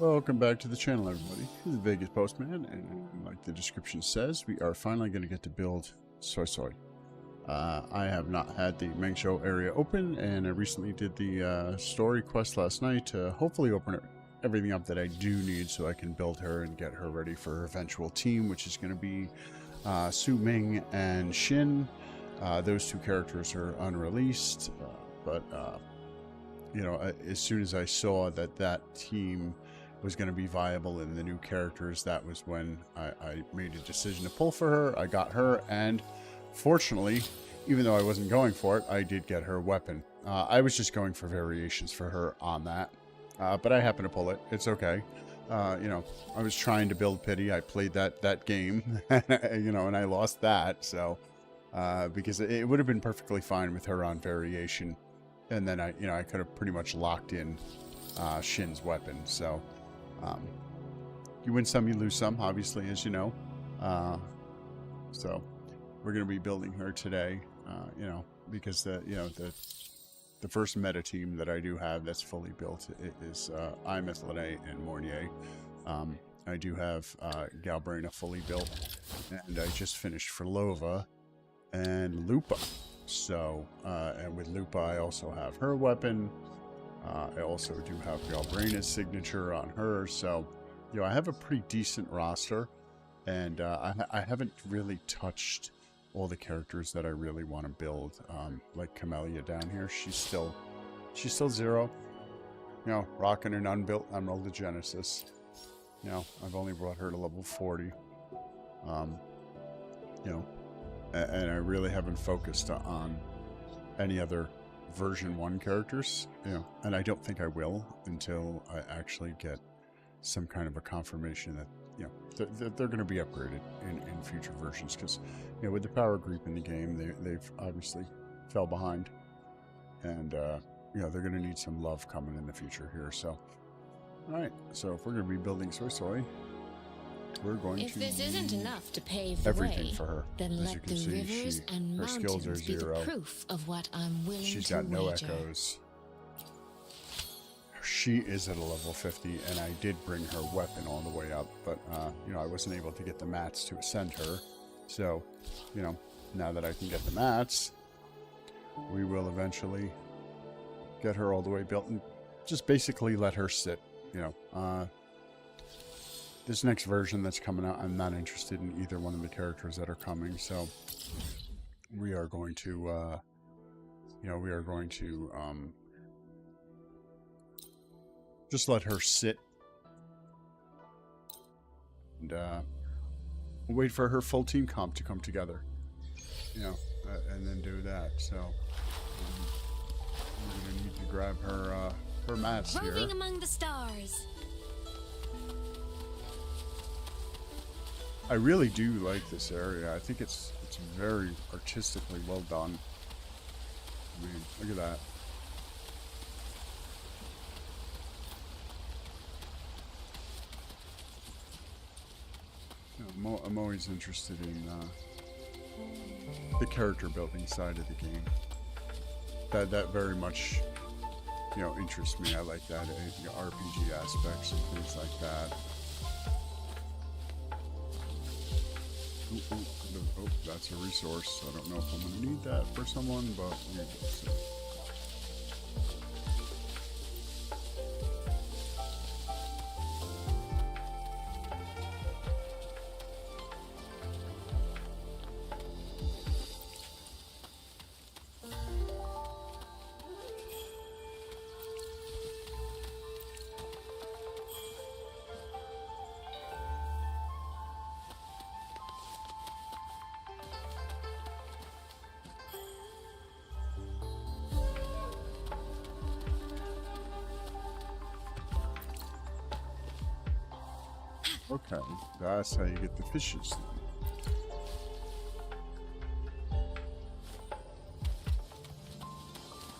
Welcome back to the channel, everybody. This is Vegas Postman, and like the description says, we are finally going to get to build SuiSui. I have not had the Mengsho area open, and I recently did the story quest last night to hopefully open everything up that I do need so I can build her and get her ready for her eventual team, which is going to be Su Ming and Shin. Those two characters are unreleased, but you know, as soon as I saw that that team was going to be viable in the new characters, that was when I made a decision to pull for her. I got her, and fortunately, even though I wasn't going for it, I did get her weapon. I was just going for variations for her on that, but I happened to pull it. It's okay. You know, I was trying to build pity. I played that game, you know, and I lost that. So because it would have been perfectly fine with her on variation, and then I could have pretty much locked in Shin's weapon. So you win some, you lose some, obviously, as you know. So we're going to be building her today, you know, because the first meta team that I do have that's fully built is Imeth, Lene, and Mornier. I do have Galbraina fully built, and I just finished for Lova and Lupa. So, and with Lupa, I also have her weapon. I also do have Galbraina's signature on her. So, you know, I have a pretty decent roster, and I haven't really touched all the characters that I really want to build. Like Camellia down here, she's still 0. You know, rocking an unbuilt Emerald of Genesis. You know, I've only brought her to level 40. You know, and I really haven't focused on any other version 1 characters, you know, and I don't think I will until I actually get some kind of a confirmation that, you know, they're going to be upgraded in future versions, because, you know, with the power creep in the game, they've obviously fell behind, and you know, they're going to need some love coming in the future here. So, all right, so if we're going to be building SuiSui, we're going if to this isn't enough to pave the everything way, for her. then As let you can the see, rivers and her skills are mountains be the 0. proof of what I'm willing She's to got no wager. echoes. She is at a level 50, and I did bring her weapon all the way up, but you know, I wasn't able to get the mats to ascend her. So, you know, now that I can get the mats, we will eventually get her all the way built and just basically let her sit. You know, this next version that's coming out, I'm not interested in either one of the characters that are coming, so we are going to, you know, we are going to just let her sit and wait for her full team comp to come together, you know, and then do that. So we're gonna need to grab her mats here. Roving among the stars. I really do like this area. I think it's very artistically well done. I mean, look at that. You know, I'm always interested in the character building side of the game. That very much, you know, interests me. I like that, you know, RPG aspects and things like that. Oh, that's a resource. I don't know if I'm going to need that for someone, but we will see. Okay, that's how you get the fishes then.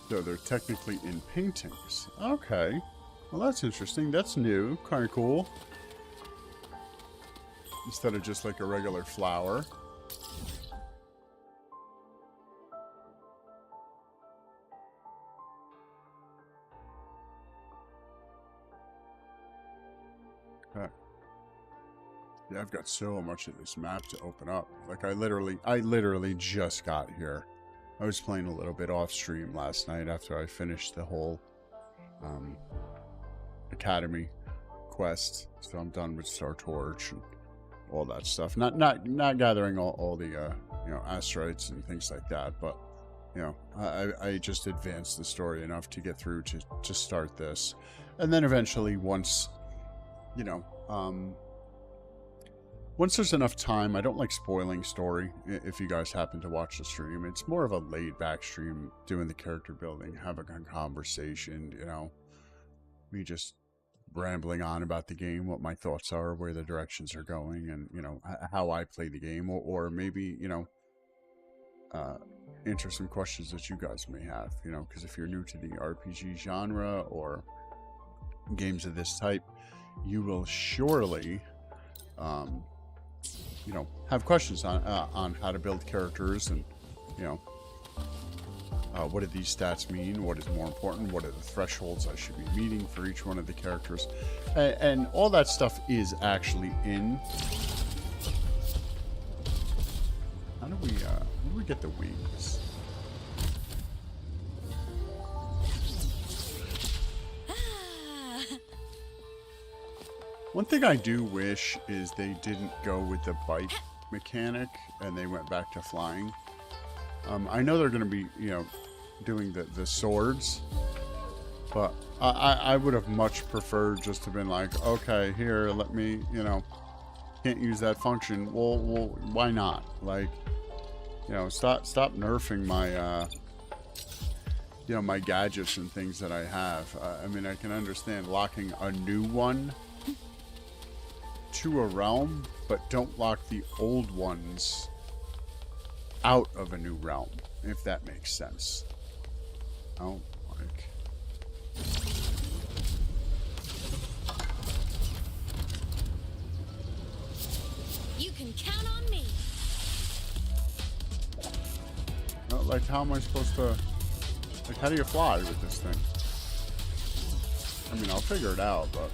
So they're technically in paintings. Okay. Well, that's interesting. That's new. Kind of cool. Instead of just like a regular flower. Okay. Yeah, I've got so much of this map to open up. Like, I literally just got here. I was playing a little bit off stream last night after I finished the whole Academy quest. So I'm done with Star Torch and all that stuff. Not gathering all the you know, asteroids and things like that, but you know, I just advanced the story enough to get through to start this. And then eventually, once, you know, once there's enough time, I don't like spoiling story. If you guys happen to watch the stream, it's more of a laid back stream, doing the character building, having a conversation, you know, me just rambling on about the game, what my thoughts are, where the directions are going, and, you know, how I play the game, or maybe, you know, answer some questions that you guys may have, you know, because if you're new to the RPG genre or games of this type, you will surely, you know, have questions on how to build characters, and, you know, what do these stats mean? What is more important? What are the thresholds I should be meeting for each one of the characters? And all that stuff is actually in. How do we get the wings? One thing I do wish is they didn't go with the bite mechanic and they went back to flying. I know they're going to be, you know, doing the swords, but I would have much preferred just to been like, okay, here, let me, you know, can't use that function. Well, why not? Like, you know, stop nerfing my, you know, my gadgets and things that I have. I mean, I can understand locking a new one to a realm, but don't lock the old ones out of a new realm, if that makes sense. Oh, like, You can count on me. like, how am I supposed to, like, how do you fly with this thing? I mean, I'll figure it out, but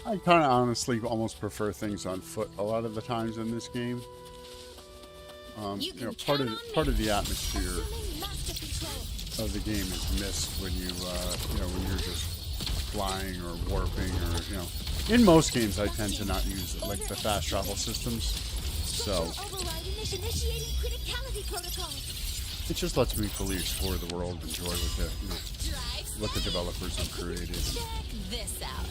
I kind of honestly almost prefer things on foot a lot of the times in this game. You know, part of the atmosphere of the game is missed when you you know, when you're just flying or warping, or, you know, in most games I tend to not use like the fast travel systems, so it just lets me fully explore the world, enjoy what the, you know, what the developers have created. Check this out.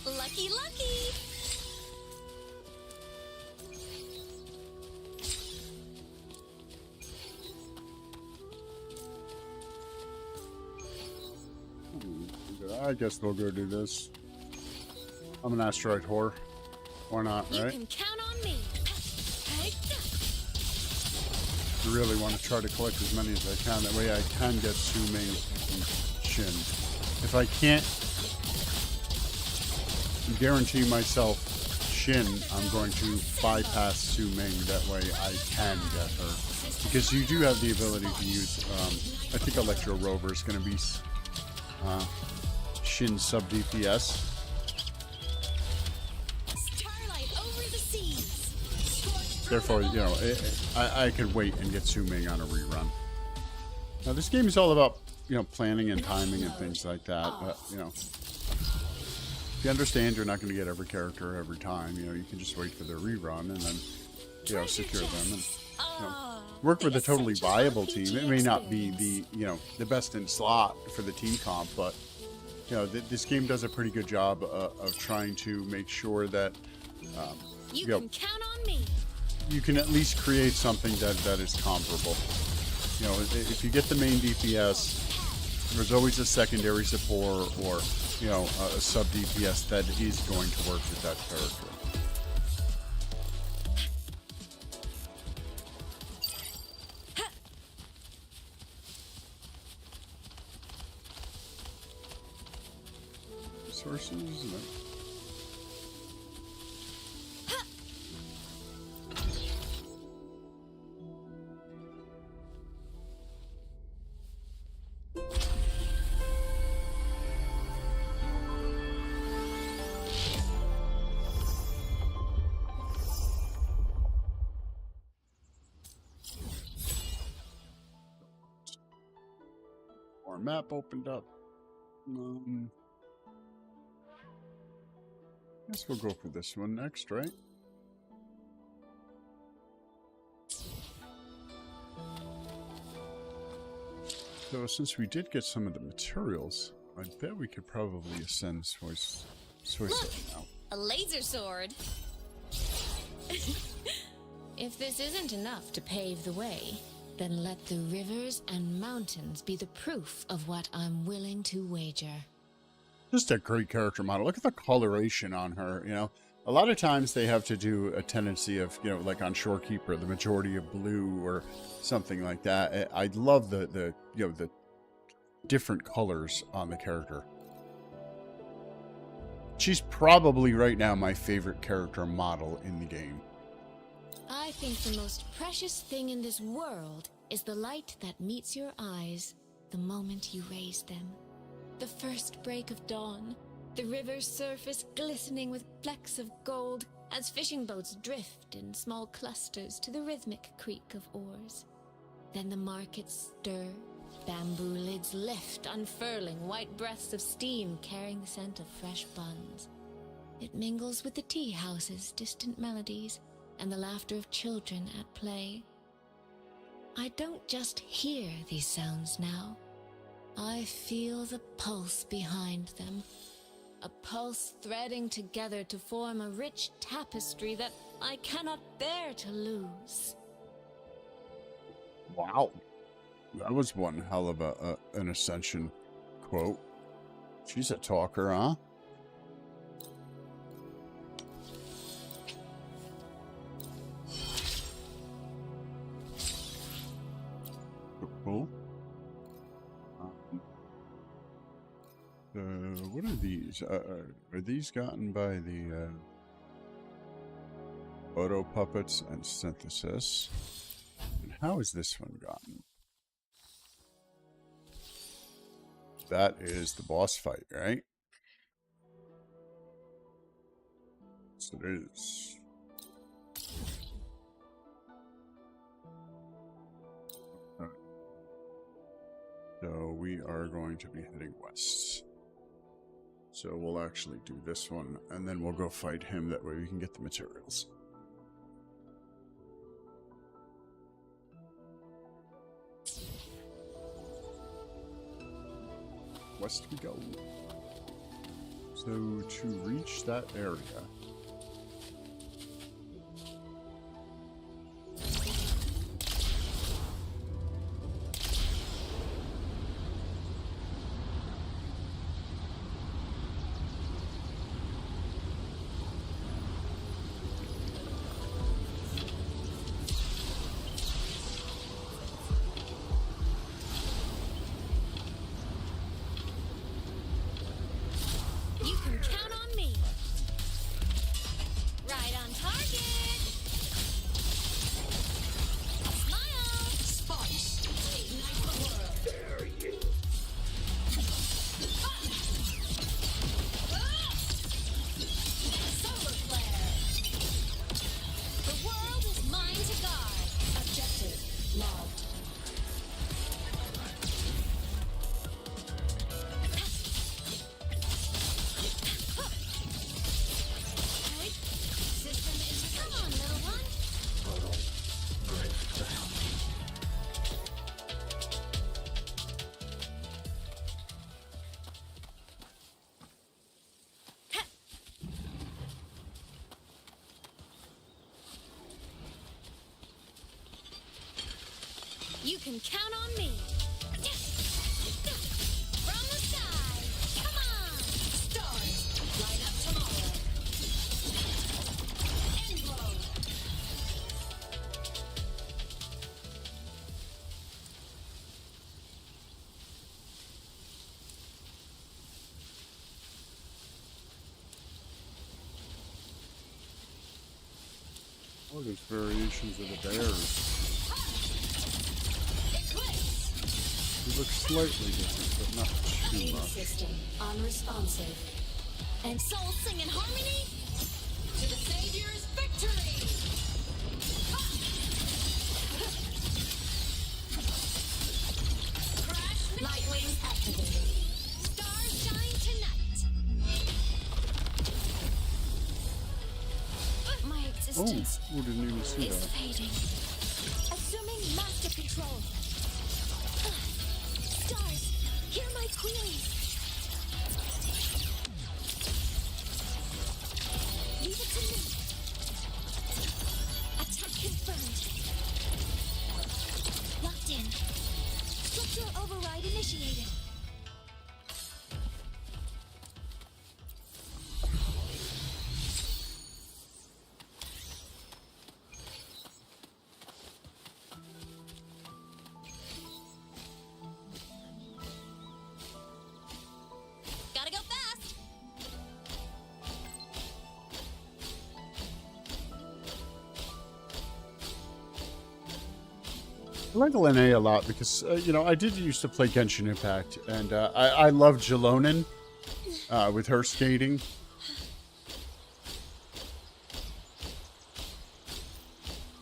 Lucky, lucky! I guess we'll go do this. I'm an asteroid whore. Why not, right? You can count on me. I really want to try to collect as many as I can. That way I can get Su-Ming and Shin. If I can't guarantee myself Shin, I'm going to bypass Su Ming. That way I can get her. Because you do have the ability to use, I think Electro Rover is going to be Shin sub DPS. Starlight over the seas. Therefore, you know, I could wait and get Su Ming on a rerun. Now, this game is all about, you know, planning and timing and things like that. But, you know, if you understand you're not going to get every character every time, you know, you can just wait for their rerun and then, you know, secure them and, you know, work with a totally viable team. It may not be the, you know, the best in slot for the team comp, but, you know, this game does a pretty good job of trying to make sure that, You can count on me. you can at least create something that is comparable. You know, if you get the main DPS, there's always a secondary support or, you know, a sub DPS that is going to work with that character. Resources? No. Our map opened up. Guess we'll go for this one next, right? So since we did get some of the materials, I bet we could probably ascend SuiSui now. A laser sword. If this isn't enough to pave the way, then let the rivers and mountains be the proof of what I'm willing to wager. Just a great character model. Look at the coloration on her, you know. A lot of times they have to do a tendency of, you know, like on Shorekeeper, the majority of blue or something like that. I love the you know, the different colors on the character. She's probably right now my favorite character model in the game. I think the most precious thing in this world is the light that meets your eyes the moment you raise them. The first break of dawn, the river's surface glistening with flecks of gold as fishing boats drift in small clusters to the rhythmic creak of oars. Then the markets stir, bamboo lids lift, unfurling white breaths of steam carrying the scent of fresh buns. It mingles with the tea houses' distant melodies and the laughter of children at play. I don't just hear these sounds now. I feel the pulse behind them. A pulse threading together to form a rich tapestry that I cannot bear to lose. Wow. That was one hell of an Ascension quote. She's a talker, huh? Cool. What are these? Are these gotten by the photo puppets and synthesis? And how is this one gotten? That is the boss fight, right? Yes, it is. So we are going to be heading west. So we'll actually do this one, and then we'll go fight him. That way we can get the materials. West we go. So to reach that area, You can count on me. You can count on me. From the sky, come on! Stars, light up tomorrow. End blow. Oh, there's variations of the bears. They look slightly different, but not too much. System unresponsive. And souls sing in harmony to the Savior's victory! Crash light wings activated. Stars shine tonight. My existence Oh, didn't even see is that. fading. Assuming master control. Stars, hear my queries. Leave it to me. Attack confirmed. Locked in. Structural override initiated. gotta go fast! I like Lene a lot because, you know, I did used to play Genshin Impact, and I love Jalonin with her skating.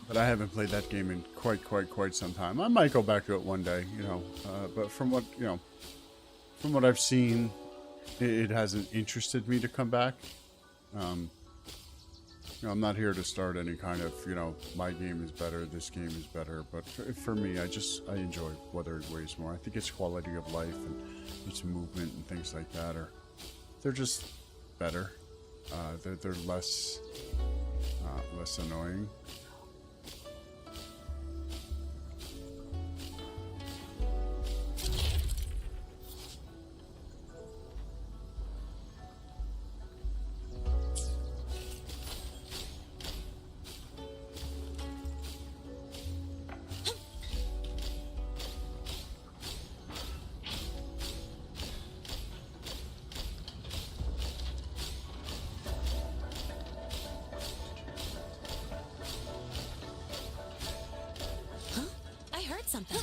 But I haven't played that game in quite some time. I might go back to it one day, you know. But from what, you know, from what I've seen, it hasn't interested me to come back. You know, I'm not here to start any kind of, you know, my game is better, this game is better. But for me, I enjoy Wuthering Waves more. I think its quality of life and its movement and things like that they're just better. They're less annoying. Something.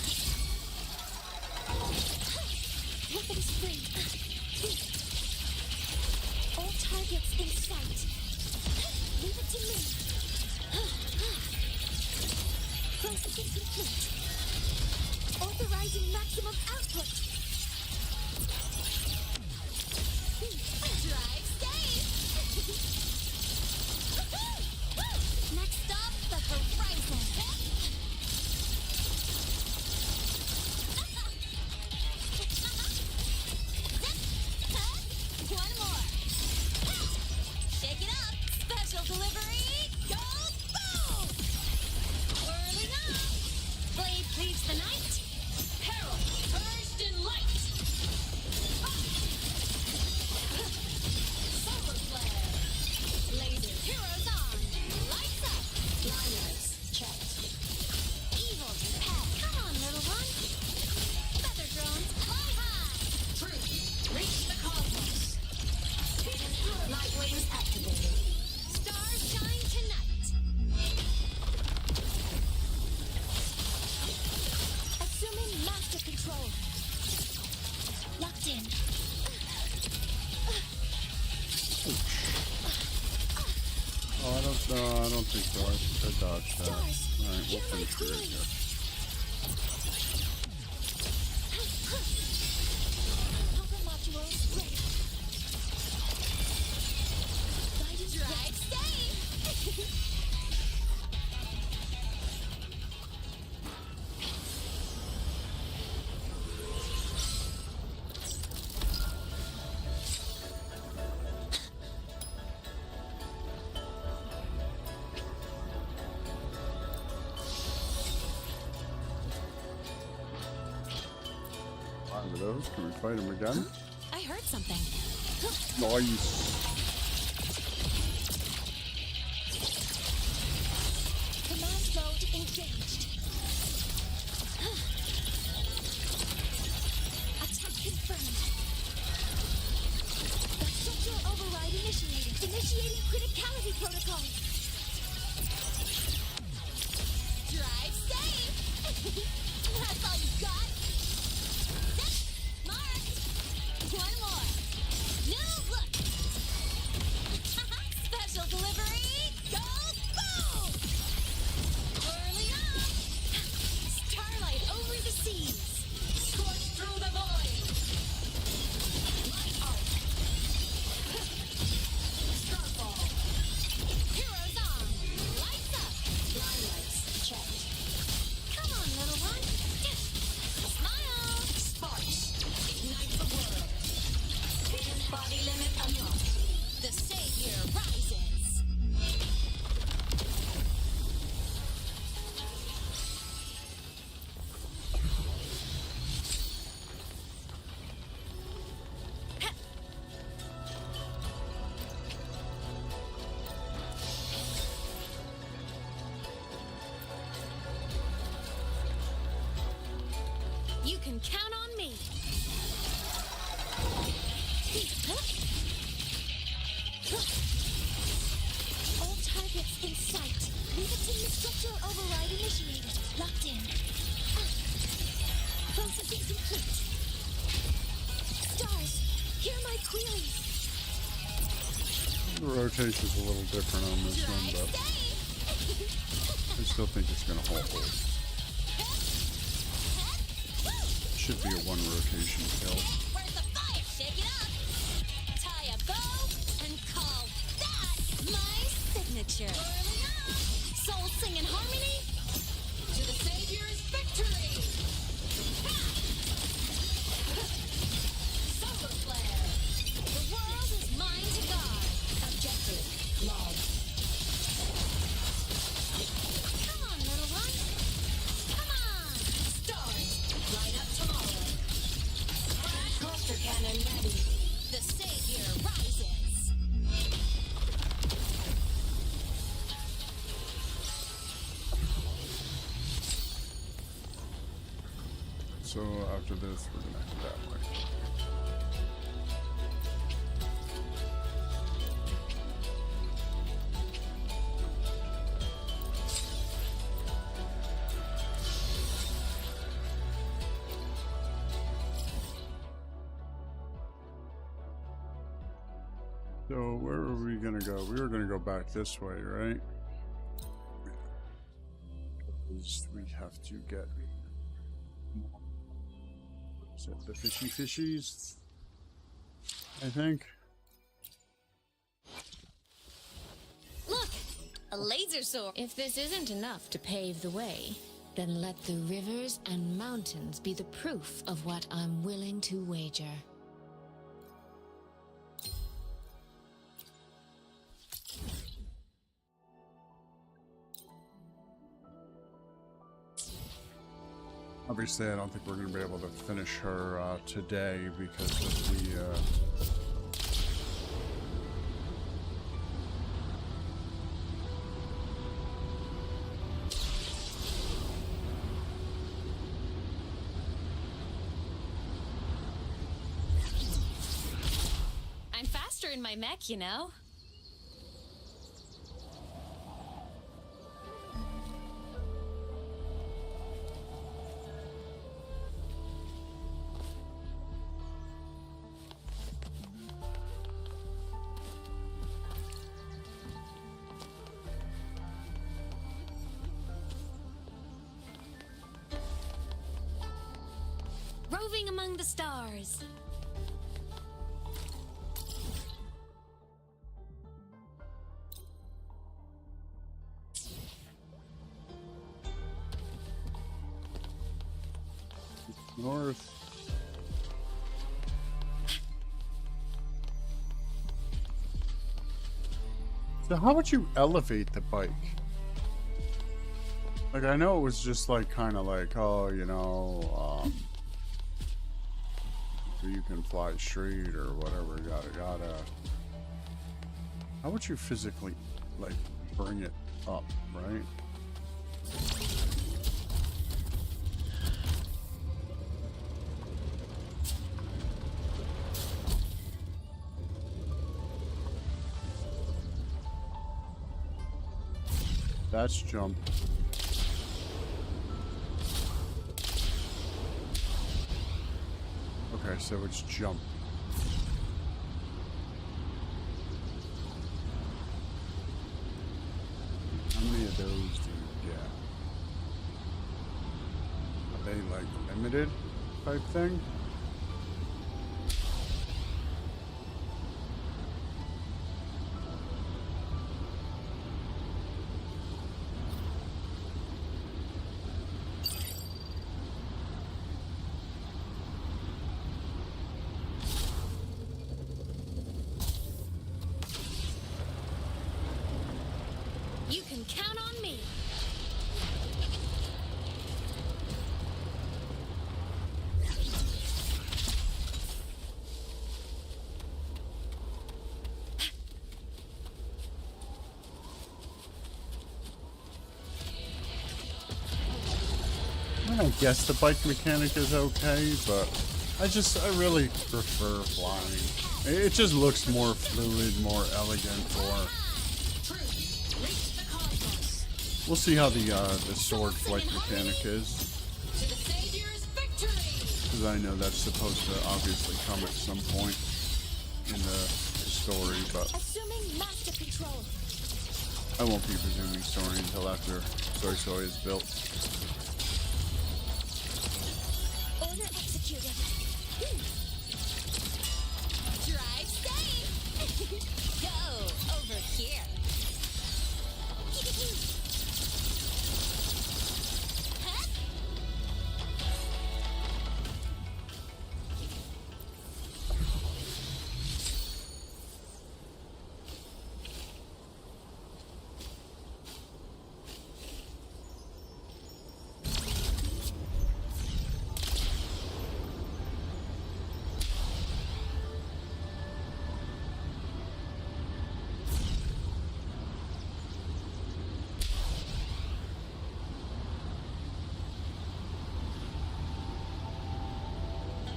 Weapon spring. All targets in sight. Leave it to me. Processing complete. Authorizing maximum output. Drive safe! Next stop, the horizon. One more. Shake it up. Special delivery. Go boom! Whirling up. Blade cleaves the night. Herald burst in light. Solar flare. Laser heroes on. Lights up. Liners checked. Evil repelled. Come on, little one. Feather drones fly high. Truth. Reach the cosmos. Light wings activated. Stars shine tonight. Assuming master control. Locked in. Oh, I don't think so. I think I dodged that. Alright, we'll finish it right here. Power modules ready. Drive safe. over those. Can we fight them again? I heard something. Nice. Command mode engaged. Attack confirmed. Structural override initiated. Initiating criticality protocol. Drive safe. That's all you got. Marked. One more. New look. Special delivery. Go boom. Early up. Starlight over the seas. Scorch through the void. Light arc. Starfall. Heroes on. Lights up. Line lights checked. Come on, little one. Smile. Sparks. Ignite the world. Hidden body limit unlocked. The savior rises. You can count on me. All targets in sight. Limiting structural override initiated. Locked in. Processing complete. Stars, hear my queries. The rotation's a little different on this one, Drive but safe. I still think it's going to hold. Should be a one rotation kill. Where's the fire? Shake it up. Tie a bow and call that my signature. Soul sing in harmony to the Savior's victory. Solar flare. The world is mine to guard. Objective log. Come on, little one. Come on. Stars, light up tomorrow. Cluster cannon ready. The savior rises. So after this, we're going to head that way. So where are we gonna go? We were gonna go back this way, right? Because we have to get. Is it the fishies? I think. Look, a laser sword. If this isn't enough to pave the way, then let the rivers and mountains be the proof of what I'm willing to wager. Obviously, I don't think we're going to be able to finish her today because of the. I'm faster in my mech, you know. Roving among the stars. North. So how would you elevate the bike? Like, I know it was just like kind of like, oh, you know, So you can fly straight or whatever, yada yada. How would you physically, like, bring it up, right? That's jump. Okay, so it's jump. How many of those do you get? Are they like limited type thing? You can count on me. I guess the bike mechanic is okay, but I really prefer flying. It just looks more fluid, more elegant, or we'll see how the sword flight mechanic is. Because I know that's supposed to obviously come at some point in the story, but Assuming master control. I won't be resuming story until after SuiSui is built. Order executed. Drive safe. Go over here.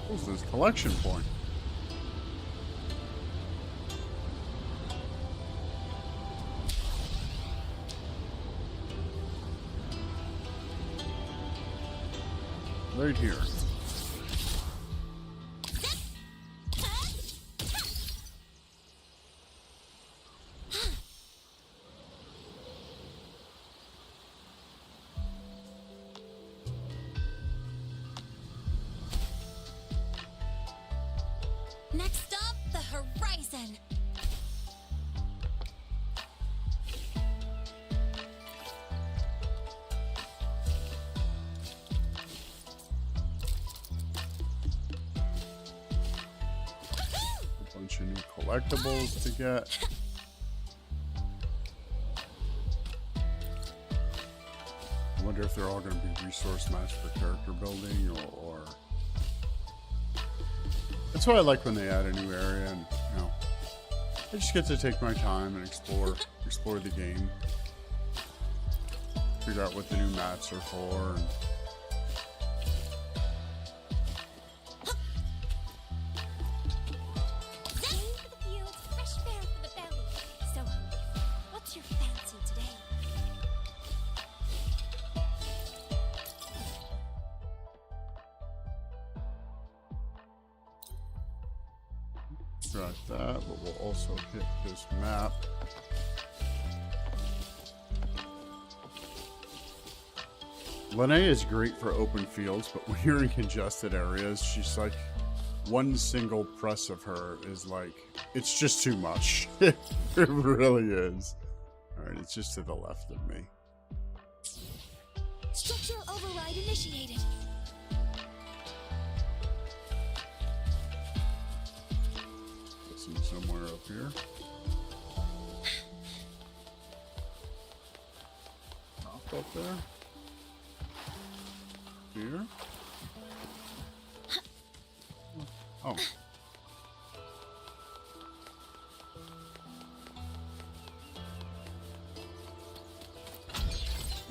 What's this collection point? Right here. Next up, the horizon. A bunch of new collectibles to get. I wonder if they're all going to be resource matched for character building, or that's what I like when they add a new area, and you know, I just get to take my time and explore the game, figure out what the new maps are for, and Zing for the fields, fresh fare for the belly. So hungry. What's your fancy today? got that, but we'll also hit this map. Linnea is great for open fields, but when you're in congested areas, she's like, one single press of her is like, it's just too much. It really is. Alright, it's just to the left of me. Structural override initiated. Guessing somewhere up here. Up there. Here. Oh.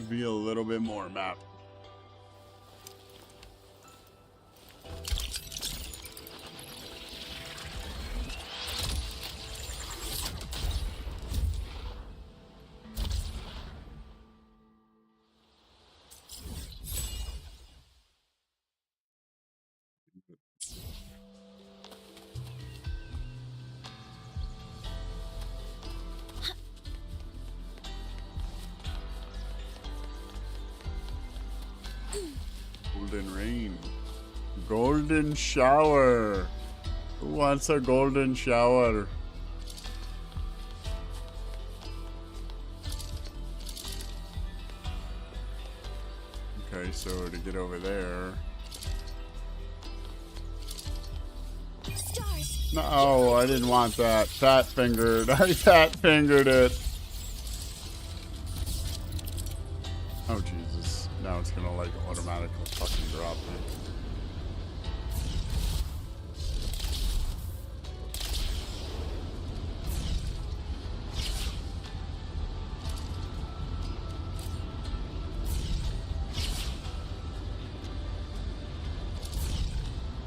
Be a little bit more map. Golden rain. Golden shower. Who wants a golden shower? Okay, so to get over there. Stars. No, I didn't want that. Fat fingered. I fat fingered it. Oh, Jesus. Now it's gonna like automatically fucking drop me.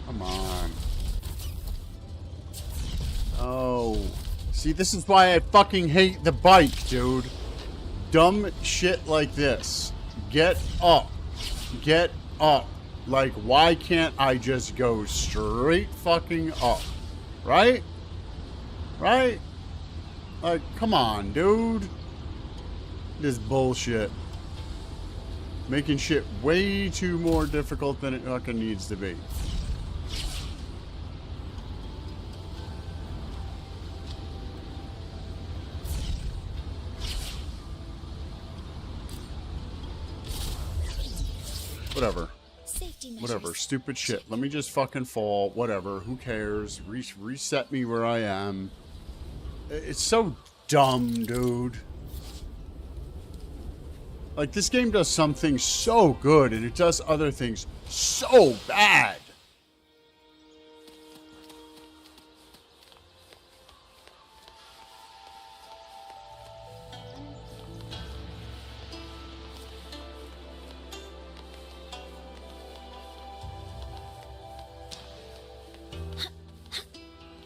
Come on. Oh. See, this is why I fucking hate the bike, dude. Dumb shit like this. Get up. Get up. Like, why can't I just go straight fucking up? Right? Right? Like, come on, dude. This bullshit. Making shit way too more difficult than it fucking needs to be. Whatever. Safety measures. Whatever. Stupid shit. Let me just fucking fall. Whatever. Who cares? Reset me where I am. It's so dumb, dude. Like, this game does some things so good, and it does other things so bad.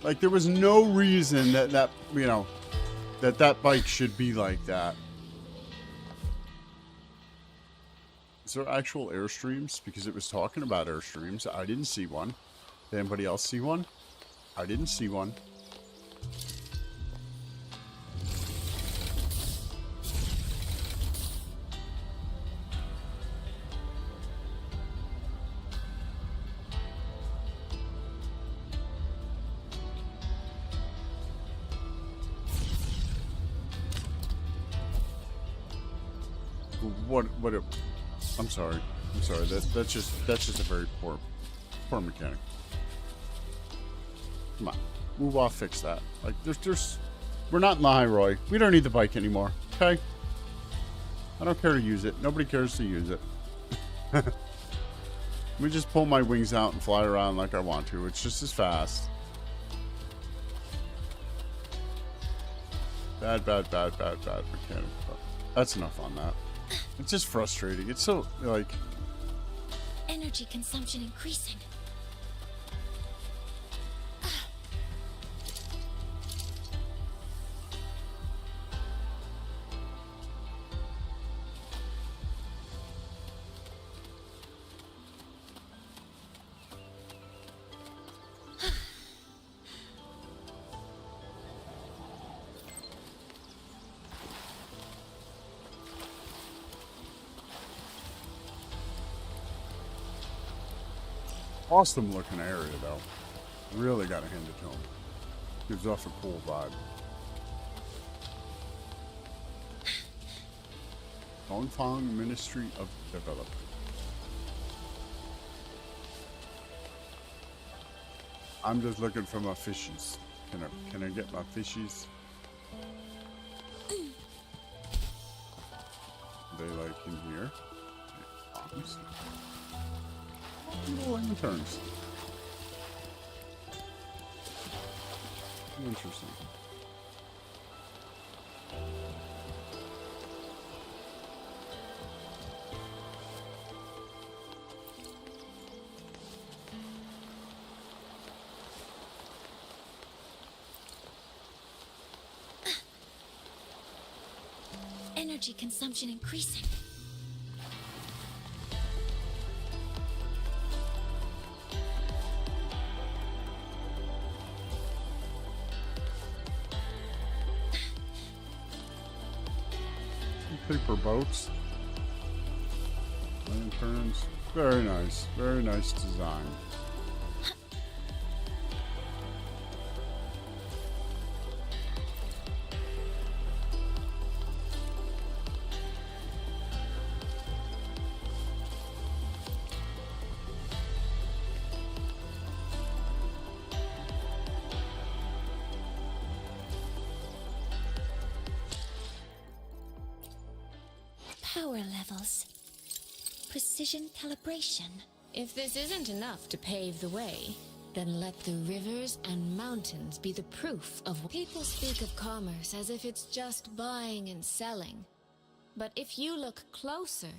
Like, there was no reason that you know, that bike should be like that. Is there actual Airstreams? Because it was talking about Airstreams. I didn't see one. Did anybody else see one? I didn't see one. What I'm sorry. That's just a very poor mechanic. Come on. WuWA fix that. Like, we're not in the high Roy. We don't need the bike anymore. Okay? I don't care to use it. Nobody cares to use it. Let me just pull my wings out and fly around like I want to. It's just as fast. Bad mechanic. That's enough on that. It's just frustrating. It's so, like... Energy consumption increasing. Awesome looking area, though. Really gotta hand it to him. Gives off a cool vibe. Dongfang Ministry of Development. I'm just looking for my fishies. Can I get my fishies? They like in here? Lanterns. Interesting. Energy consumption increasing. Paper boats. Lanterns. Very nice. Very nice design. Power levels. Precision calibration. If this isn't enough to pave the way, then let the rivers and mountains be the proof of... People speak of commerce as if it's just buying and selling. But if you look closer,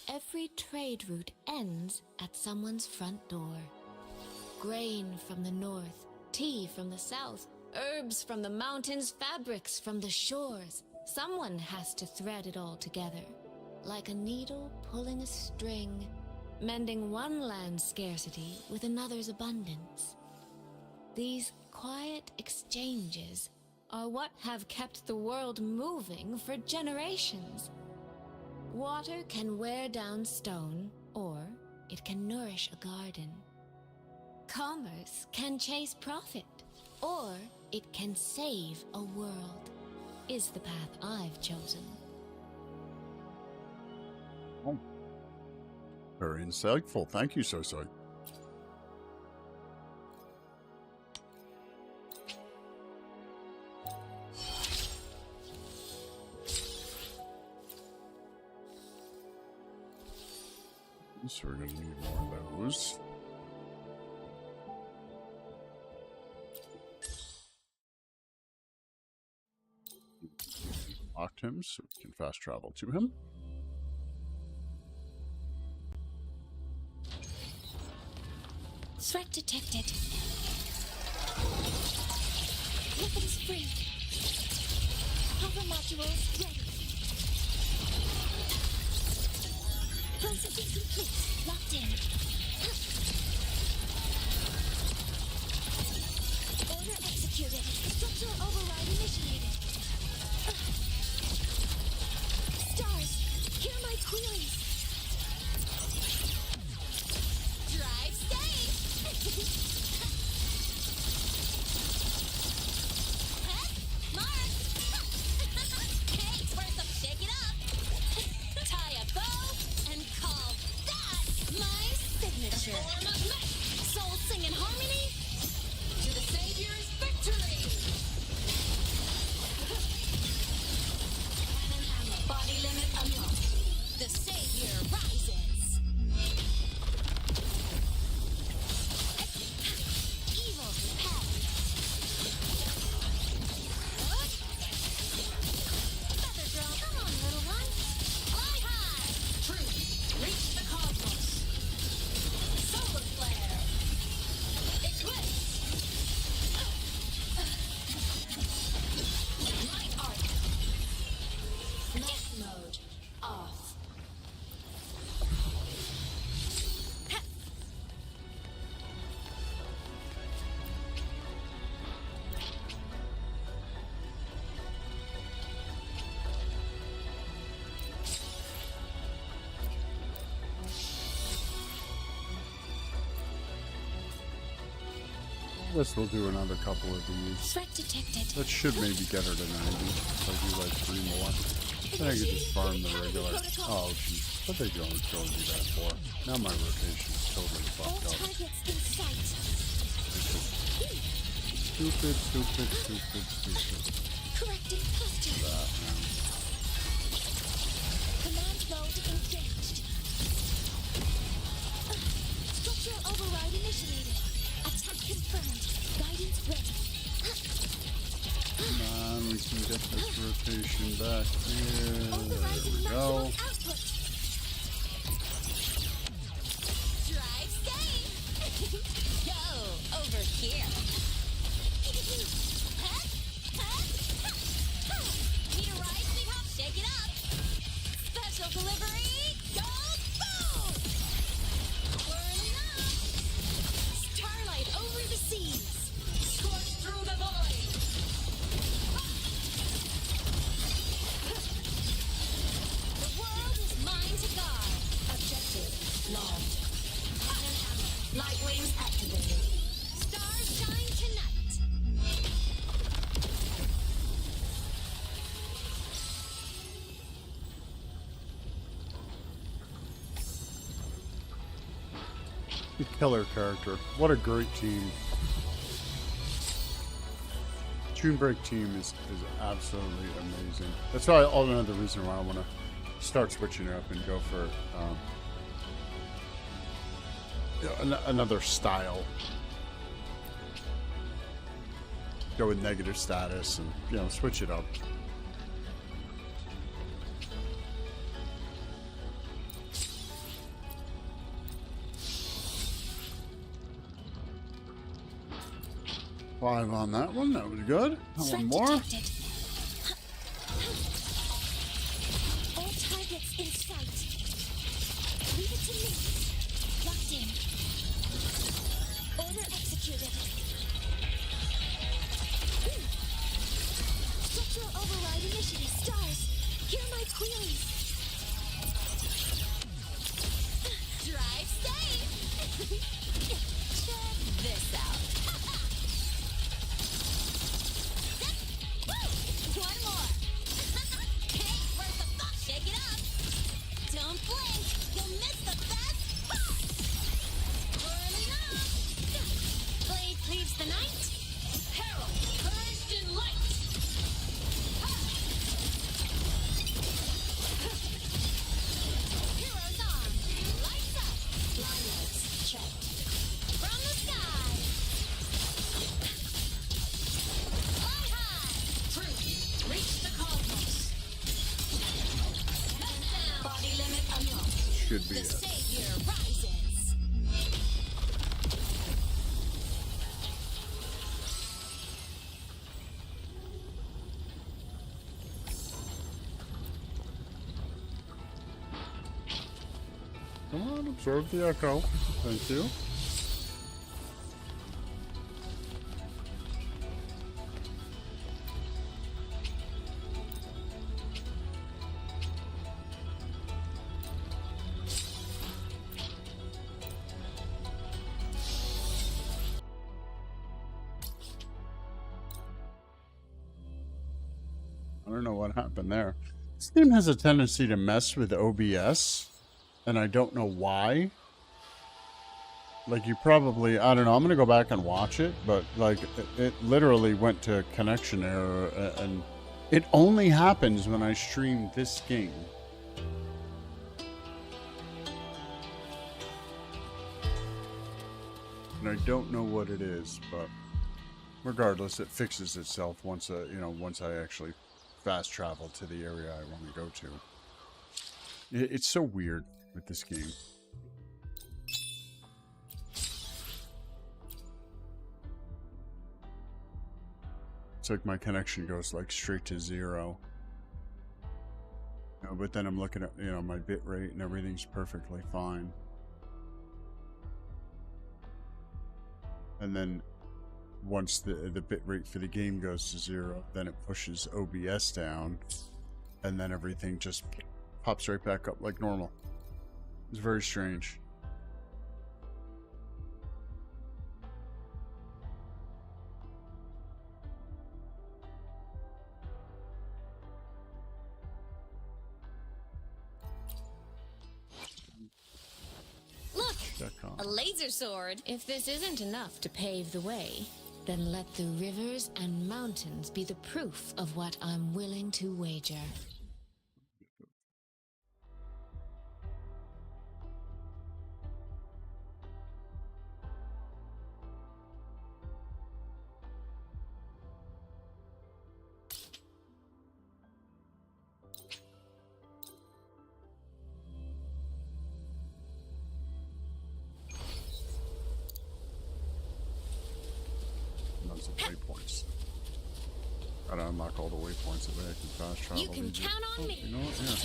every trade route ends at someone's front door. Grain from the north, tea from the south, herbs from the mountains, fabrics from the shores. Someone has to thread it all together, like a needle pulling a string, mending one land's scarcity with another's abundance. These quiet exchanges are what have kept the world moving for generations. Water can wear down stone, or it can nourish a garden. Commerce can chase profit, or it can save a world. Is the path I've chosen. Oh. Very insightful. Thank you, SuiSui. So we're going to need more of those. Locked him, so we can fast travel to him. Threat detected. Weapons free. Power modules ready. Processing complete. Locked in. Order executed. Structural override initiated. Stars, hear my queries. Drive safe. Mark. Hey, it's worth a shake it up. Tie a bow and call that my signature. Soul sing in harmony. To the Savior's victory. Body limit unlocked. The Savior rises. Evil repelled. Feather drone, come on, little one. Fly high. Truth, reach the cosmos. Solar flare. Eclipse. Light arc. Night mode off. I guess we'll do another couple of these. Threat detected. That should maybe get her to 90 if I do like 3 more. Then I could just farm the regular. Oh, jeez. What they going to do that for? Now my rotation is totally All fucked up. targets in sight. Stupid, stupid, stupid, stupid. Correcting posture. That, man. Command mode engaged. Structural override initiated. Attack confirmed. Guidance ready. get this rotation back here. There Overriding we go. maximum output. Drive safe. Go over here. Need a ride, sweetheart? Shake it up. Special delivery. Go boom! Whirling up. Starlight over the seas. Scorch through the void. The world is mine to guard. Objective logged. Cannon ammo. Light wings activated. Stars shine tonight. The killer character. What a great team. Toon Break team is absolutely amazing. That's why another reason why I want to start switching it up and go for another style. Go with negative status and switch it up. Five on that one. That was good. One more. Detected. All targets in sight. Leave it to me. Locked in. Order executed. Structural override initiative. Stars, hear my queries. Drive safe. Check this out. One more. Hey, where's the fuck? Shake it up. Don't blink. You'll miss the best part. Whirling up. Blade cleaves the night. Peril, purged in light. Heroes on. Lights up. Liners checked. From the sky. Fly high. Truth. Reach the cosmos. Meltdown. Body limit unlocked. Should be The it. savior rises. Come on, absorb the echo. Thank you. I don't know what happened there. This game has a tendency to mess with OBS, and I don't know why. Like, you probably, I don't know, I'm going to go back and watch it, but, like, it literally went to connection error, and it only happens when I stream this game. And I don't know what it is, but regardless, it fixes itself once, once I actually fast travel to the area I want to go to. It's so weird with this game. It's like my connection goes like straight to 0. But then I'm looking at, my bit rate and everything's perfectly fine. And then once the bit rate for the game goes to 0, then it pushes OBS down, and then everything just pops right back up like normal. It's very strange. Look, a laser sword. If this isn't enough to pave the way, then let the rivers and mountains be the proof of what I'm willing to wager. waypoints. Gotta unlock all the waypoints that way I can fast travel. You can count on me. You know what? Yeah.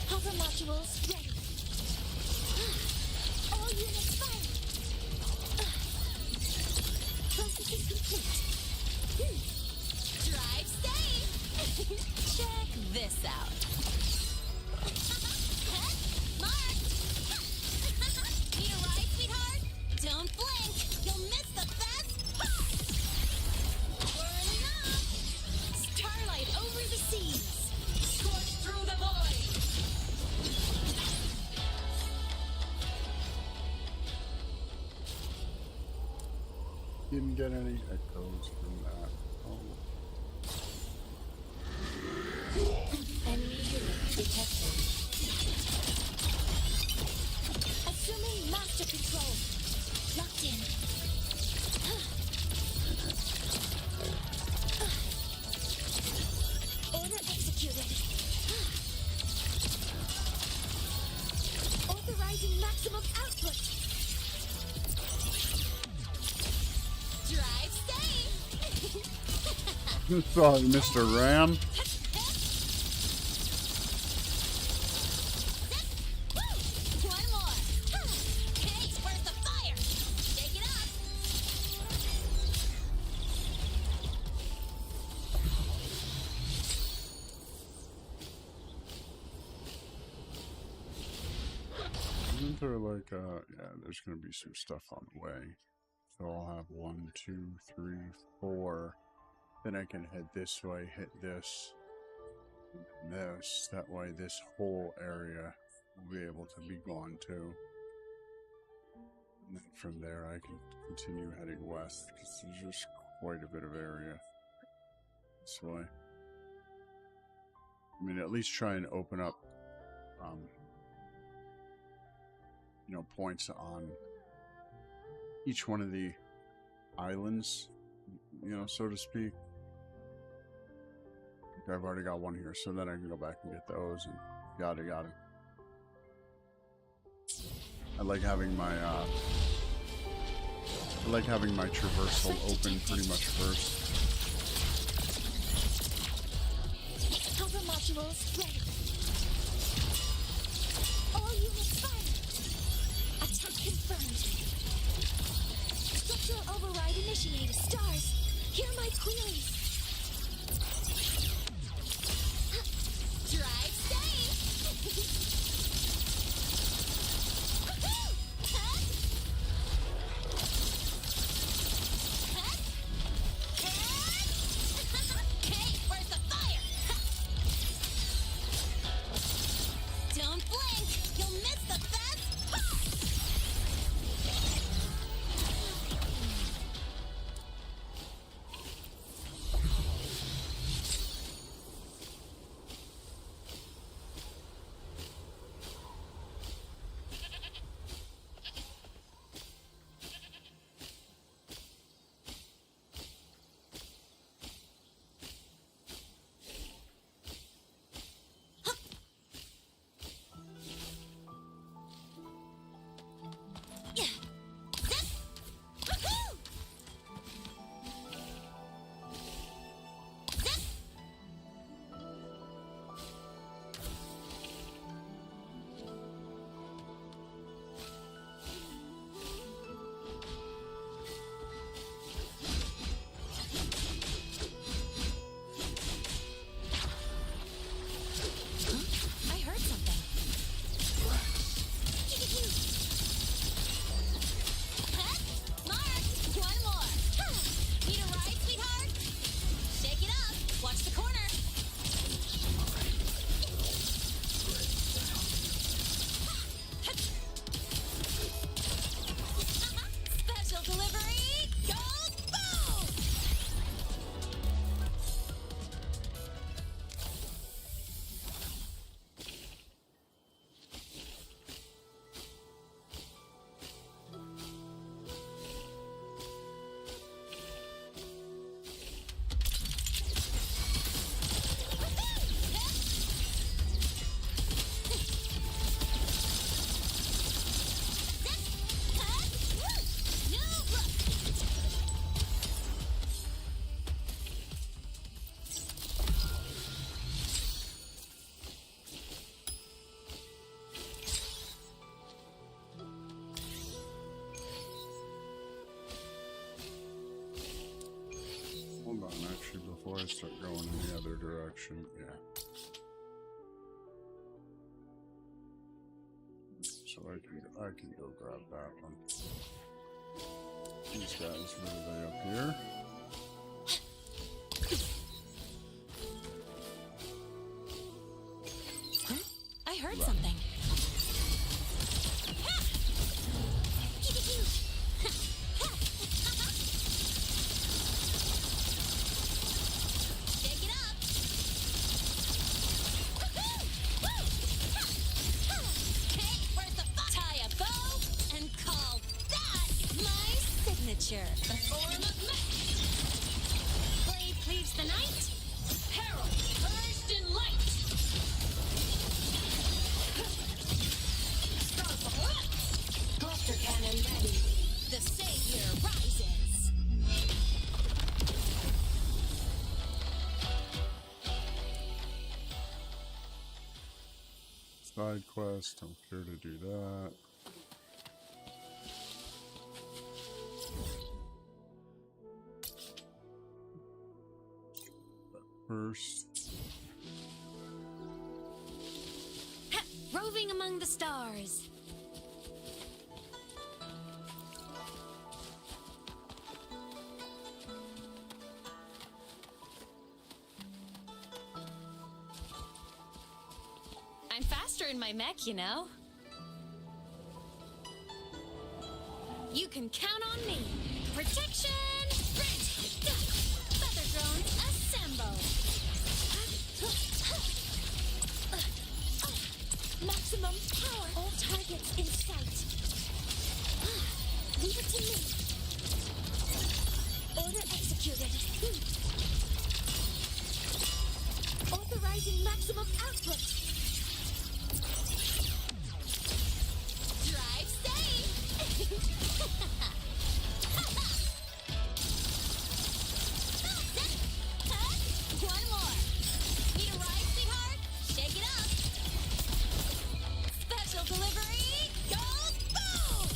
Hover modules ready. All units fire. Processing complete. Drive safe. Check this out. Mark. Need a ride, sweetheart? Don't blink. You'll miss the best part. Whirling up. Starlight over the seas. Scorch through the void. Didn't get any echoes from that. Oh. Enemy unit detected. Assuming master control. Locked in. Order executed. Authorizing maximum output. Drive safe. Sorry, Mr. Ram. One more. Okay, where's the fire? Take it up. Isn't there like, yeah, there's gonna be some stuff on the way. So I'll have 1, 2, 3, 4. Then I can head this way, hit this, and this. That way this whole area will be able to be gone too. And then from there I can continue heading west, because there's just quite a bit of area this way. I mean, at least try and open up, you know, points on each one of the islands, you know, so to speak. Okay, I've already got one here, so then I can go back and get those and yada yada. I like having my traversal open pretty much first. Hover modules ready. All units fire. Attack confirmed. Structural override initiated. Stars, hear my queries. Drive safe. Okay, where's the fire? Don't blink. You'll miss the best part. start going in the other direction. Yeah. So I can go grab that one. These guys, what are they up here? Huh? I heard something. The form of mech. Blade cleaves the night. Herald purged in light. Cluster cannon ready. The savior rises. Side quest, don't care to do that. First. Roving among the stars. I'm faster in my mech, you know. You can count on me. Protection! Sprint! Feather drones assemble! Maximum power! All targets in sight. Leave it to me. Order executed. Authorizing maximum output. Drive safe! One more. Need a ride, sweetheart? Shake it up. Special delivery goes boom!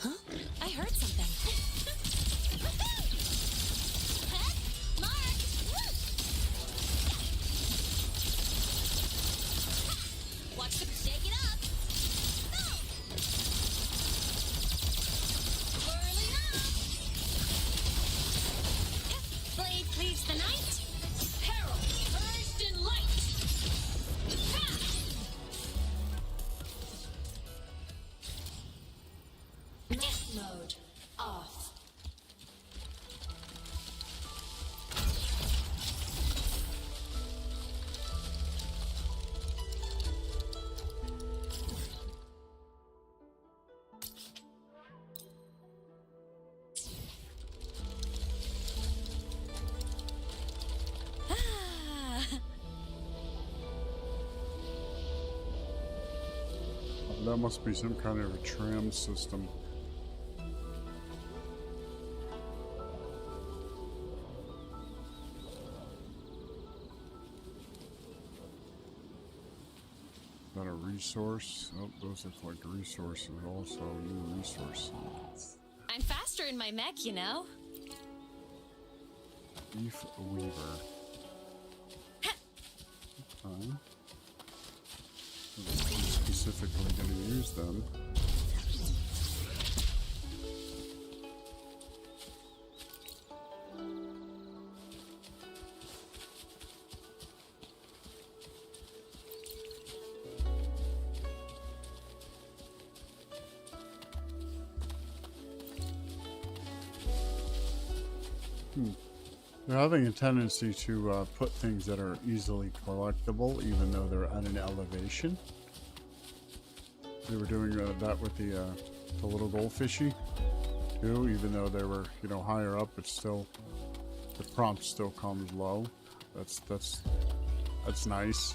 Huh? I heard something. Mark! Watch the shake it up. Whirling up. Blade cleaves the night. Herald purged in light. Mech mode off. That must be some kind of a tram system. Is that a resource? Oh, those look like resources also. New resources. I'm faster in my mech, you know. Beef Weaver. Okay. Specifically going to use them. They're having a tendency to put things that are easily collectible, even though they're at an elevation. They were doing that with the little goldfishy too, even though they were, you know, higher up. It's still, the prompt still comes low. That's nice.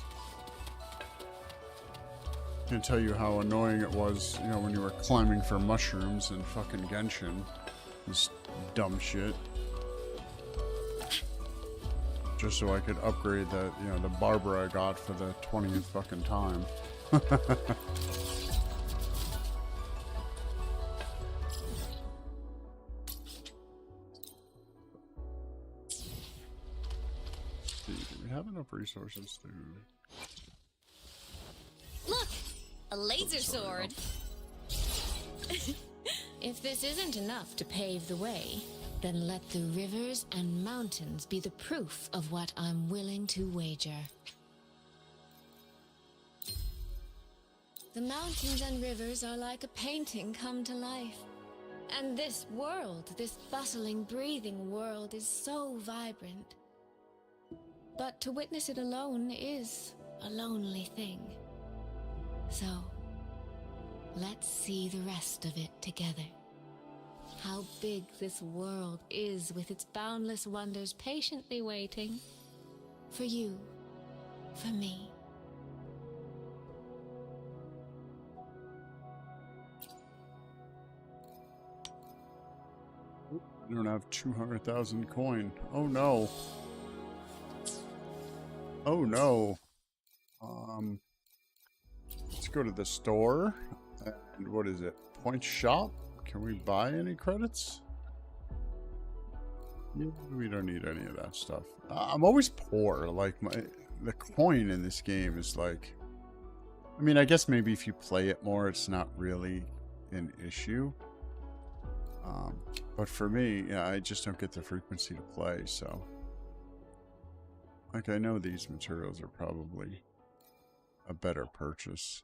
Can't tell you how annoying it was, you know, when you were climbing for mushrooms in fucking Genshin. This dumb shit. just so I could upgrade the, you know, the barber I got for the 20th fucking time. Do we have enough resources to... Look! A laser sword! If this isn't enough to pave the way, then let the rivers and mountains be the proof of what I'm willing to wager. The mountains and rivers are like a painting come to life. And this world, this bustling, breathing world, is so vibrant. But to witness it alone is a lonely thing. So, let's see the rest of it together. How big this world is with its boundless wonders patiently waiting. For you, for me. I don't have 200,000 coin. Oh no. Oh no. Let's go to the store. And what is it? Point shop? Can we buy any credits? Yeah, we don't need any of that stuff. I'm always poor. Like the coin in this game is like, I mean, I guess maybe if you play it more, it's not really an issue. But for me, yeah, I just don't get the frequency to play, so. Like, I know these materials are probably a better purchase.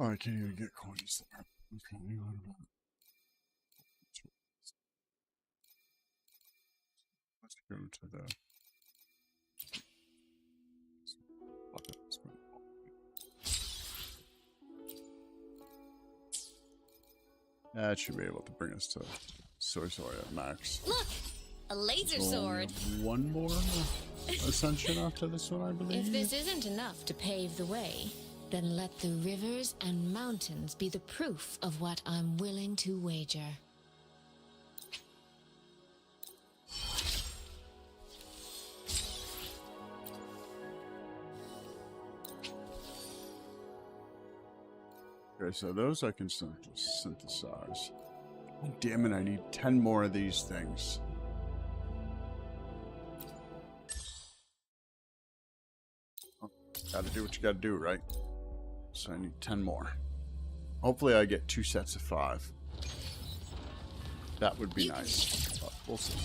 Oh, I can't even get coins there. Okay, what about it? Let's go to the... That should be able to bring us to SuiSui at max. Look! A laser sword! One more ascension after this one, I believe. If this isn't enough to pave the way, then let the rivers and mountains be the proof of what I'm willing to wager. Okay, so those I can synthesize. Damn it, I need 10 more of these things. Oh, gotta do what you gotta do, right? So I need 10 more. Hopefully I get 2 sets of 5. That would be nice, but we'll see.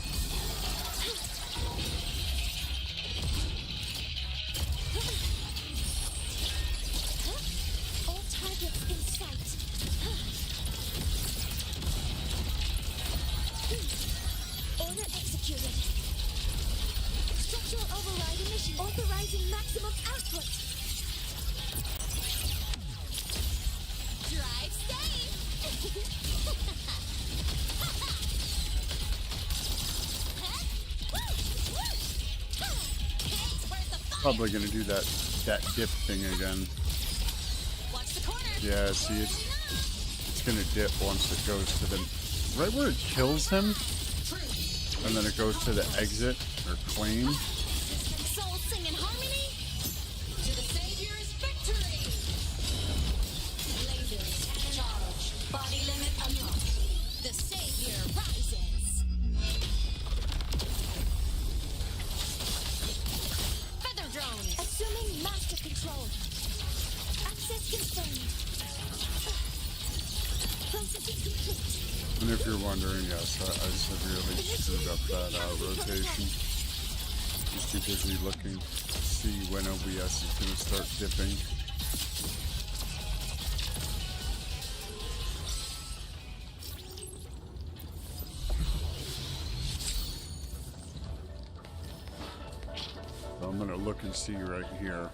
Authorizing maximum output. Drive safe. Probably gonna do that dip thing again. Watch the corner. Yeah, see, it's gonna dip once it goes to the right where it kills him, and then it goes to the exit or claim. And if you're wondering, yes, I severely screwed up that rotation. Just too busy looking to see when OBS is going to start dipping. So I'm going to look and see right here.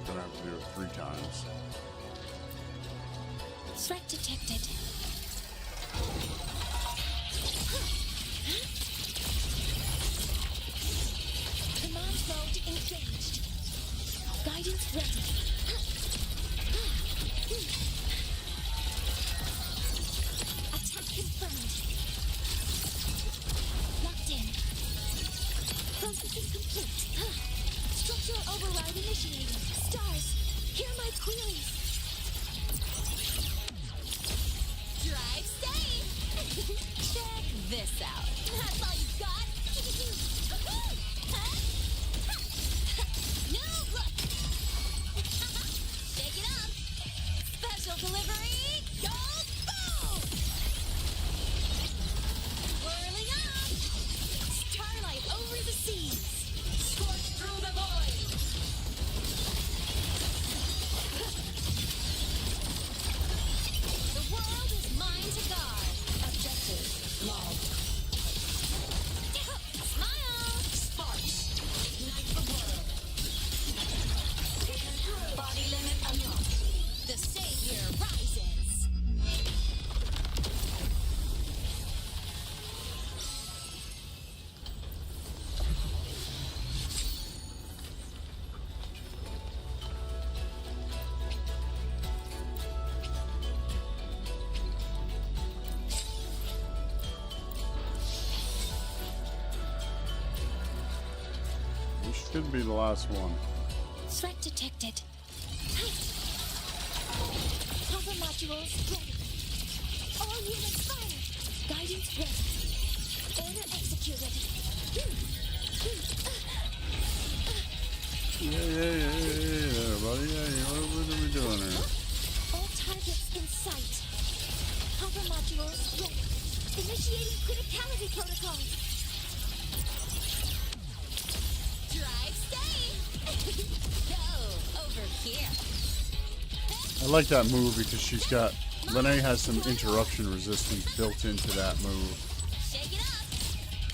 Gonna have to do it 3 times. Threat detected. Mode engaged. Guidance ready. Attack confirmed. Locked in. Processing complete. Structural override initiated. Stars, hear my queries. Drive safe. Check this out. That's all you got? No look. Shake it up. Special delivery. Go boom. Whirling up. Starlight over the seas. Scorch through the void. The world is mine to guard. Objective logged. Smile. Sparks. Ignite the world. Body limit unlocked. The savior rises. This should be the last one. Threat detected. Cover modules ready. All units fire. Guidance ready. Order executed. Yeah, buddy. What are we doing here? All targets in sight. Cover modules ready. Initiating criticality protocol. Drive safe. Go over here. I like that move because she's got Lene has some interruption resistance built into that move. Shake it up.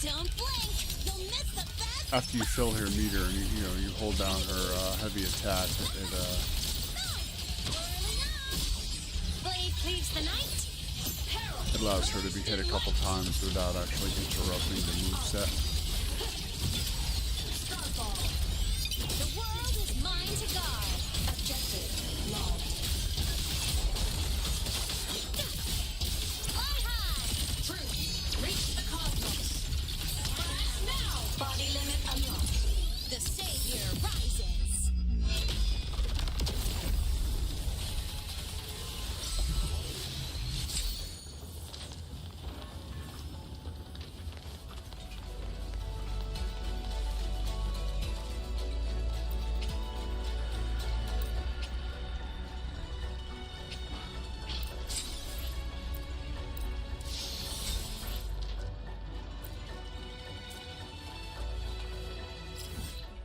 Don't blink. You'll miss the best. After you fill her meter and you hold down her heavy attack, Whirling up. Blade cleaves the night. it allows her to be hit a couple times without actually interrupting the moveset. Starfall. The world is mine to guard. Objective logged. Fly high. Truth. Reach the cosmos. Now. Body limit unlocked. The savior rises.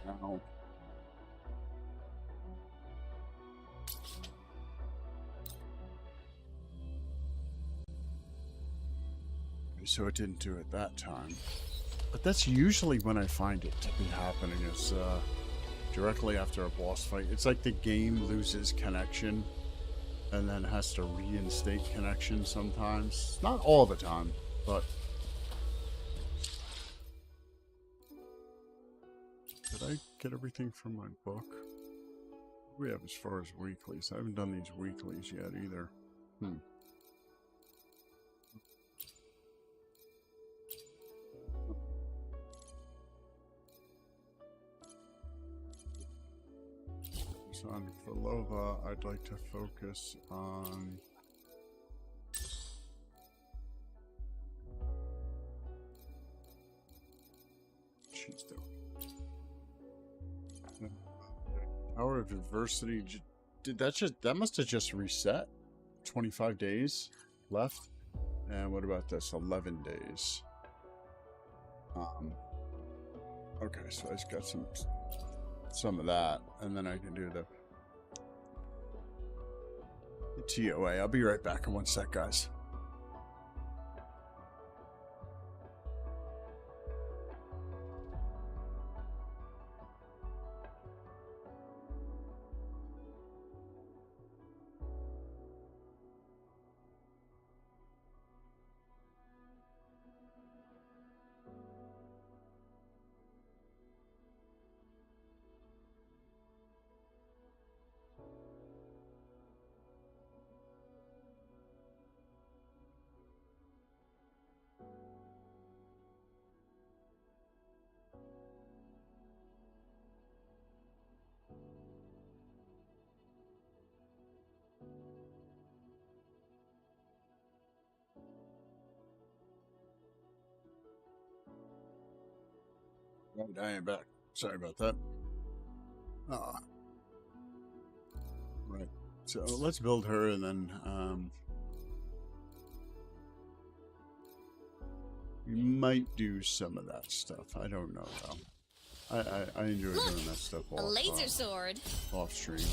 Now, so it didn't do it that time. But that's usually when I find it to be happening, is directly after a boss fight. It's like the game loses connection and then has to reinstate connection sometimes. Not all the time, but... Did I get everything from my book? What do we have as far as weeklies? I haven't done these weeklies yet either. So on Vilova, I'd like to focus on... She's doing. Hour of Adversity. Did that must have just reset? 25 days left. And what about this? 11 days. Okay, so I just got some of that, and then I can do the TOA. I'll be right back in one sec, guys. Right, I am back. Sorry about that. Right. So let's build her, and then we might do some of that stuff. I don't know though. I enjoy doing that stuff A off, laser sword. off stream.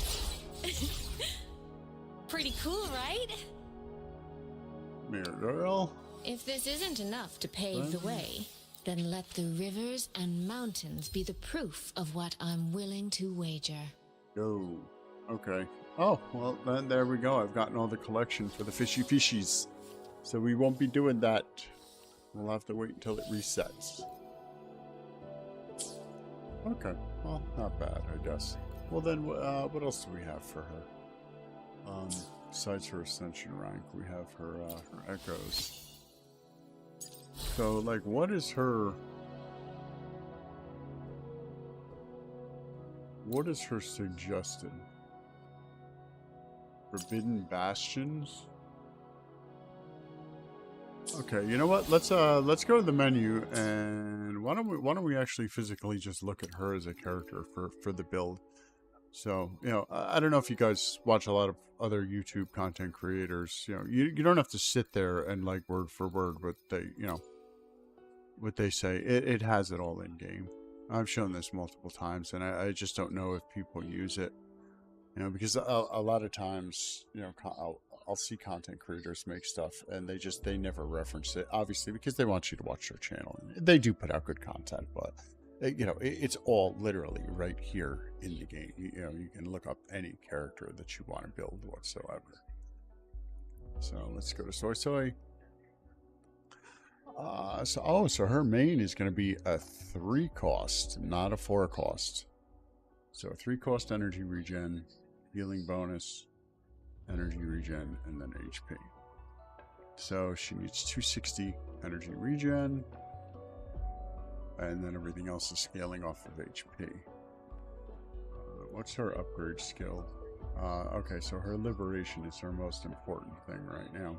Pretty cool, right? Mirror girl. If this isn't enough to pave the way, then let the rivers and mountains be the proof of what I'm willing to wager. Go. Okay. Oh, well, then there we go. I've gotten all the collection for the fishy fishies. So we won't be doing that. We'll have to wait until it resets. Okay. Well, not bad, I guess. Well, then, what else do we have for her? Besides her ascension rank, we have her, her echoes. So, like, what is her... What is her suggested? Forbidden Bastions? Okay, you know what? Let's go to the menu, and why don't we actually physically just look at her as a character for the build. So, you know, I don't know if you guys watch a lot of other YouTube content creators. You know, you don't have to sit there and like word for word what they, you know, what they say. It has it all in game. I've shown this multiple times, and I just don't know if people use it. You know, because a lot of times, you know, I'll see content creators make stuff, and they never reference it, obviously, because they want you to watch their channel. They do put out good content, but you know, it's all literally right here in the game. You know, you can look up any character that you want to build whatsoever. So let's go to SuiSui. So her main is going to be a 3 cost, not a 4 cost. So a 3 cost energy regen, healing bonus, energy regen, and then HP. So she needs 260 energy regen, and then everything else is scaling off of HP. What's her upgrade skill? Okay, so her liberation is her most important thing right now.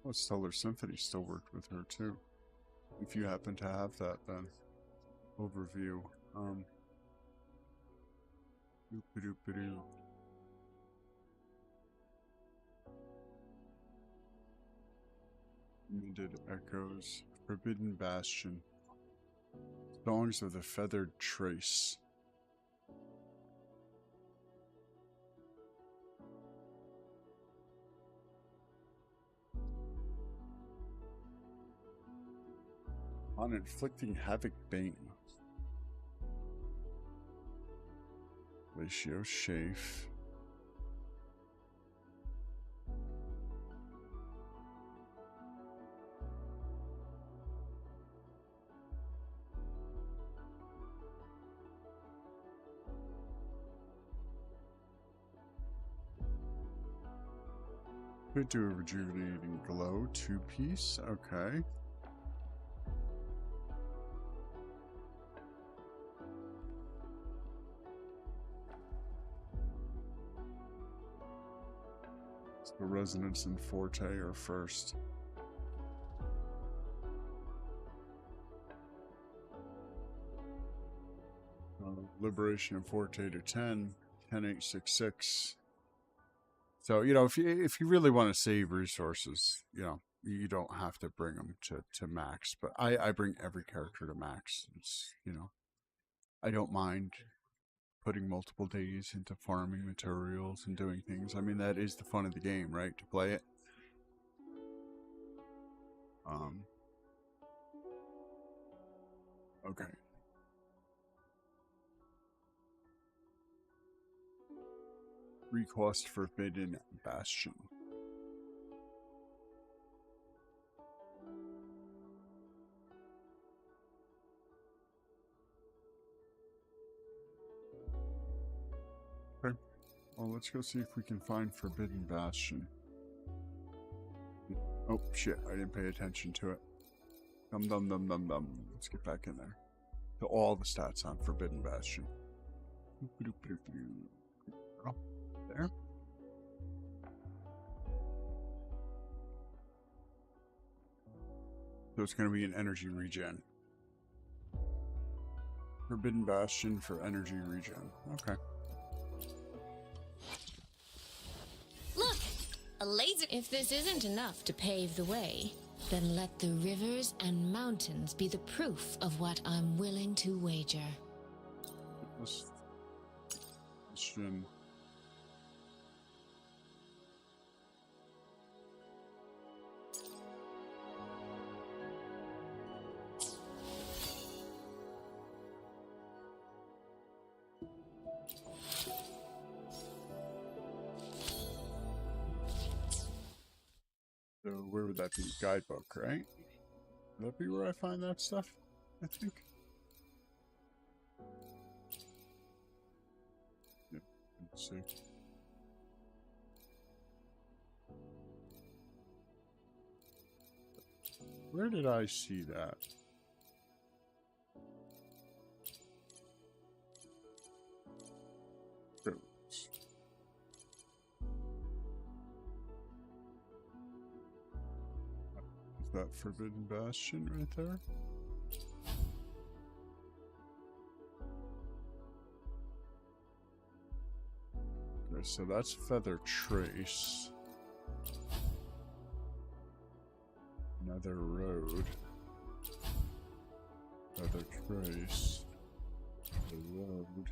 Well, Stellar Symphony still worked with her too. If you happen to have that, then overview. Doop-a-doop-a-doo. Needed Echoes, Forbidden Bastion, Songs of the Feathered Trace. On Inflicting Havoc Bane. Ratio Chafe. Could do a Rejuvenating Glow 2-piece, okay. So Resonance and Forte are first. Liberation and Forte to 10, 10-8-6-6. So, you know, if you really want to save resources, you know, you don't have to bring them to max. But I bring every character to max. It's, you know, I don't mind putting multiple days into farming materials and doing things. I mean, that is the fun of the game, right? To play it. Okay. Recost Forbidden Bastion. Okay. Well, let's go see if we can find Forbidden Bastion. Oh shit, I didn't pay attention to it. Dum dum dum dum dum. Let's get back in there. To all the stats on Forbidden Bastion. Oh, there. So it's going to be an energy regen. Forbidden Bastion for energy regen. Okay. Look! A laser. If this isn't enough to pave the way, then let the rivers and mountains be the proof of what I'm willing to wager. Bastion. So where would that be? Guidebook, right? Would that be where I find that stuff? I think. Yep. Let's see. Where did I see that? Roads. Is that Forbidden Bastion right there? Okay, so that's Feather Trace. Another road. Feather Trace. The road.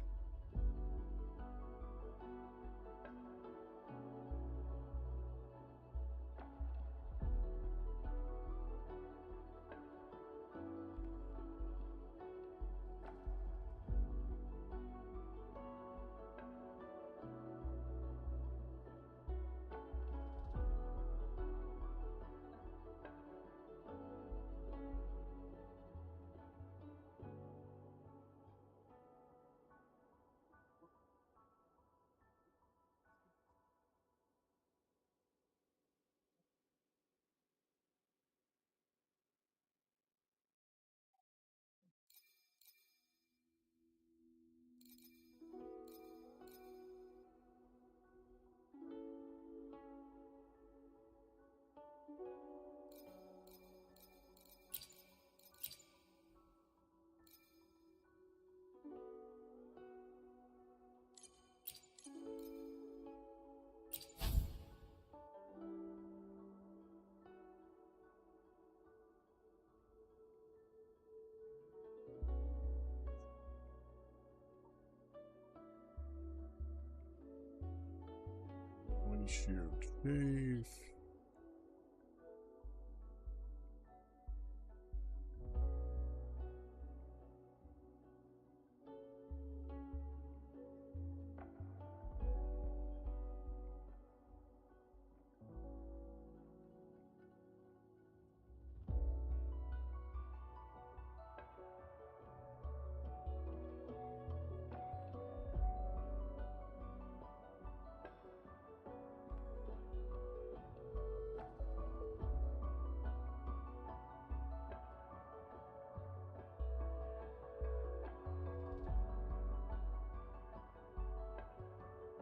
Windshield Cave.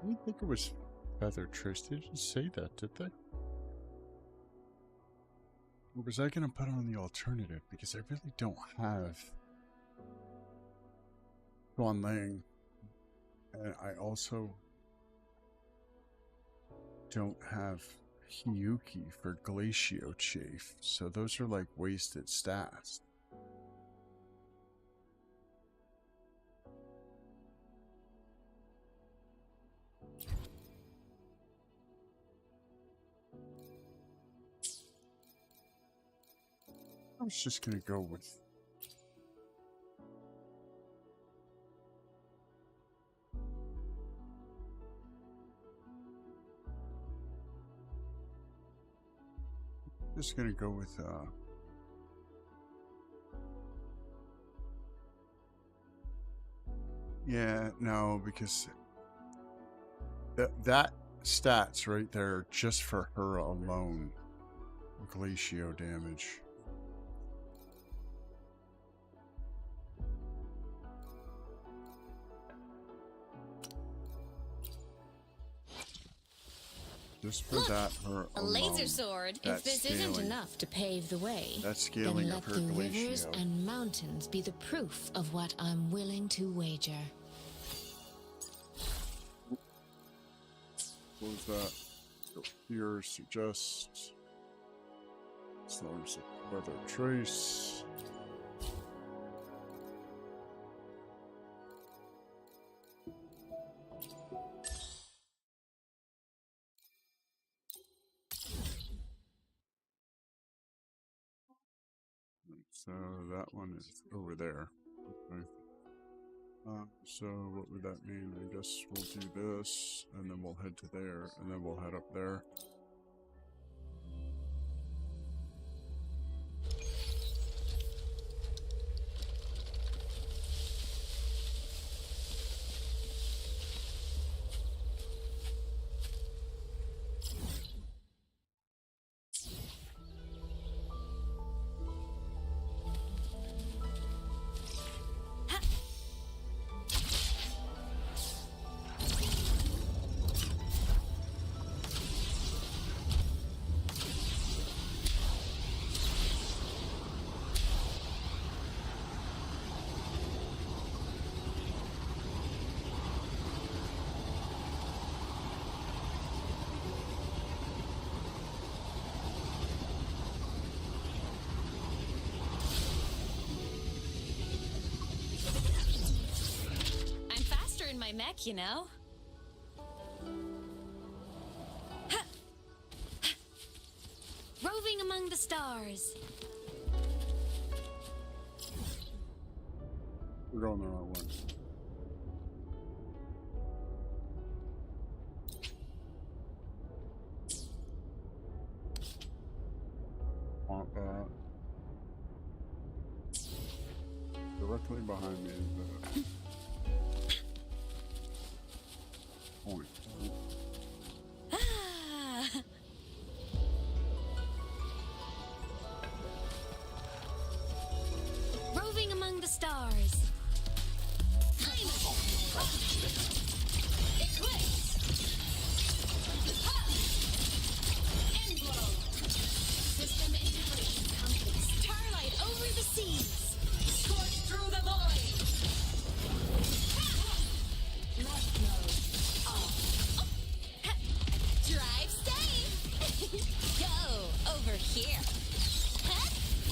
I didn't think it was Feather Trace. They didn't say that, did they? Or was I going to put on the alternative? Because I really don't have Guan Lang. And I also don't have Hiyuki for Glacio Chafe. So those are like wasted stats. I was just going to go with... Just going to go with... Yeah, no, because that stats right there just for her alone. Glacio damage. Just for Look, that, her a alone, laser sword. that If this scaling, isn't enough to pave the way, that then scaling let of her the rivers glacio. and mountains be the proof of what I'm willing to wager. What was that? Here suggests storms of weather trace. So that one is over there. Okay. So what would that mean? I guess we'll do this, and then we'll head to there, and then we'll head up there. I'm faster in my mech, you know. Roving among the stars. We're going the wrong way. Want that. Directly behind me is the point. Roving among the stars. Eclipse. Endblow. System integration complete. Starlight over the seas. Scorch through the void. Left mode off. Drive safe. Go over here.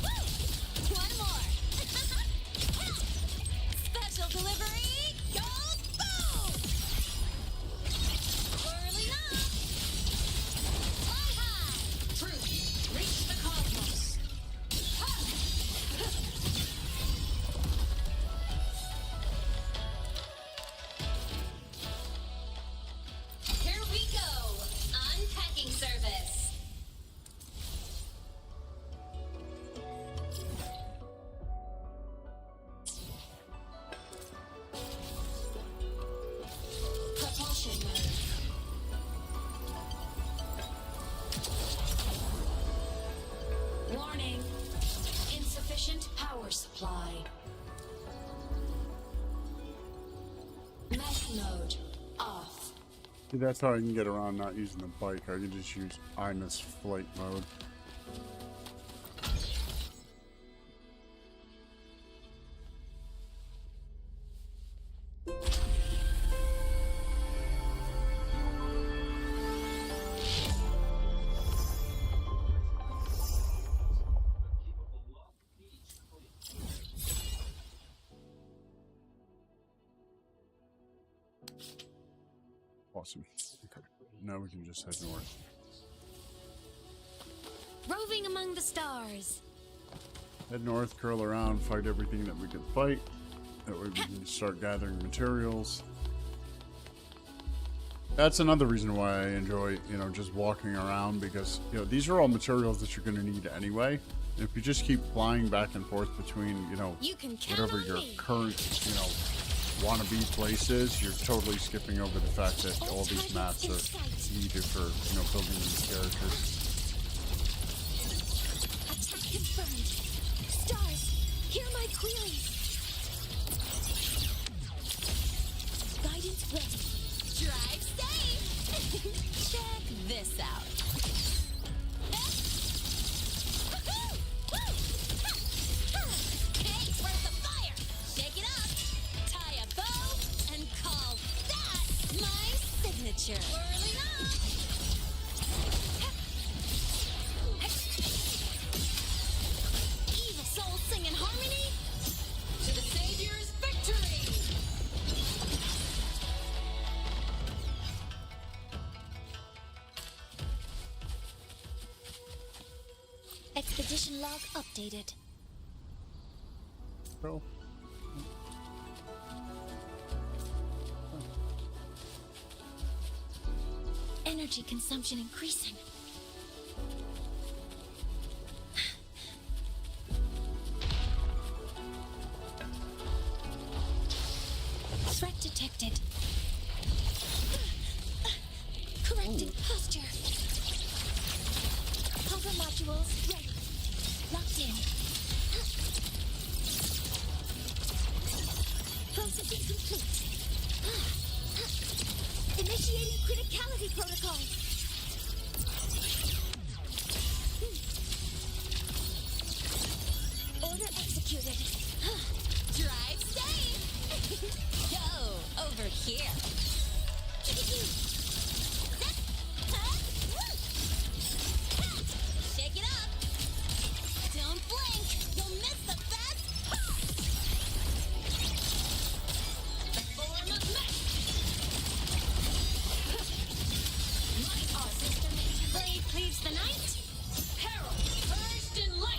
Woo! One more. Special delivery. Go boom! Whirling up. Fly high. Truth. Reach the cosmos. Here we go. Unpacking service. Propulsion mode. Warning. Insufficient power supply. Mech mode off. See, that's how I can get around not using the bike. I can just use Ina's flight mode. Awesome. Okay. Now we can just head north. Roving among the stars. Head north, curl around, fight everything that we can fight. That way we can start gathering materials. That's another reason why I enjoy, just walking around, because, these are all materials that you're going to need anyway. And if you just keep flying back and forth between, You can count whatever on your me. current, wannabe place is, you're totally skipping over the fact that all these maps are needed for, building these characters. adventure. Whirling up! Evil souls sing in harmony. To the Savior's victory! Expedition log updated. Bro. Energy consumption increasing. Threat detected. Corrected posture. Pumper modules ready. Locked in. Processing complete. Initiating criticality protocol. Order executed. Drive safe! Go over here! Shake it up! Don't blink! You'll miss the best part! The form of mesh! Might our system Blade cleaves the night. peril purged in light!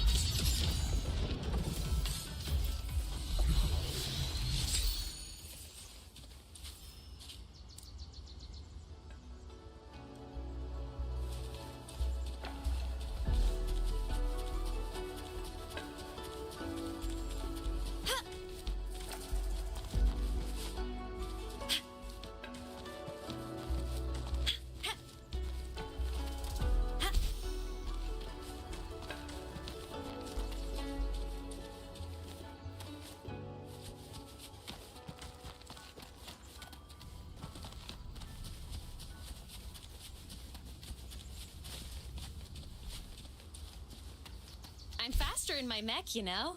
I'm faster in my mech, you know.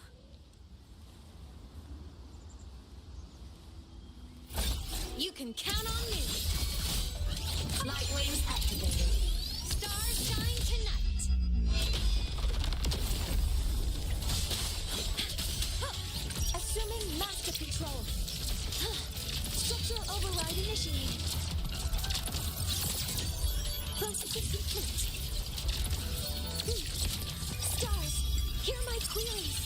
You can count on me. Light wings activated. Stars shine tonight. Assuming master control. Structural override initiated. Processing complete. Stars, hear my queries.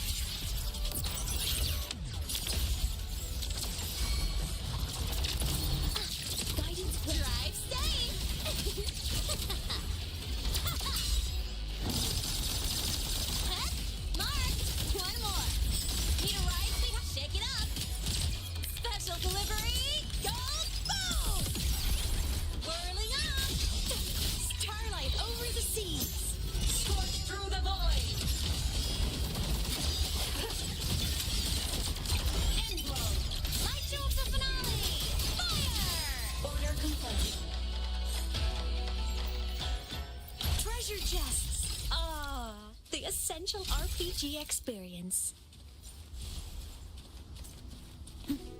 Guidance will Drive safe! Mark! One more! Need a ride, sweetheart? Shake it up! Special delivery! Go boom! Whirling up! starlight over the seas. Scorch through the void! End blow! Light show of the finale! Fire! Order complete. Treasure chests. Ah, the essential RPG experience.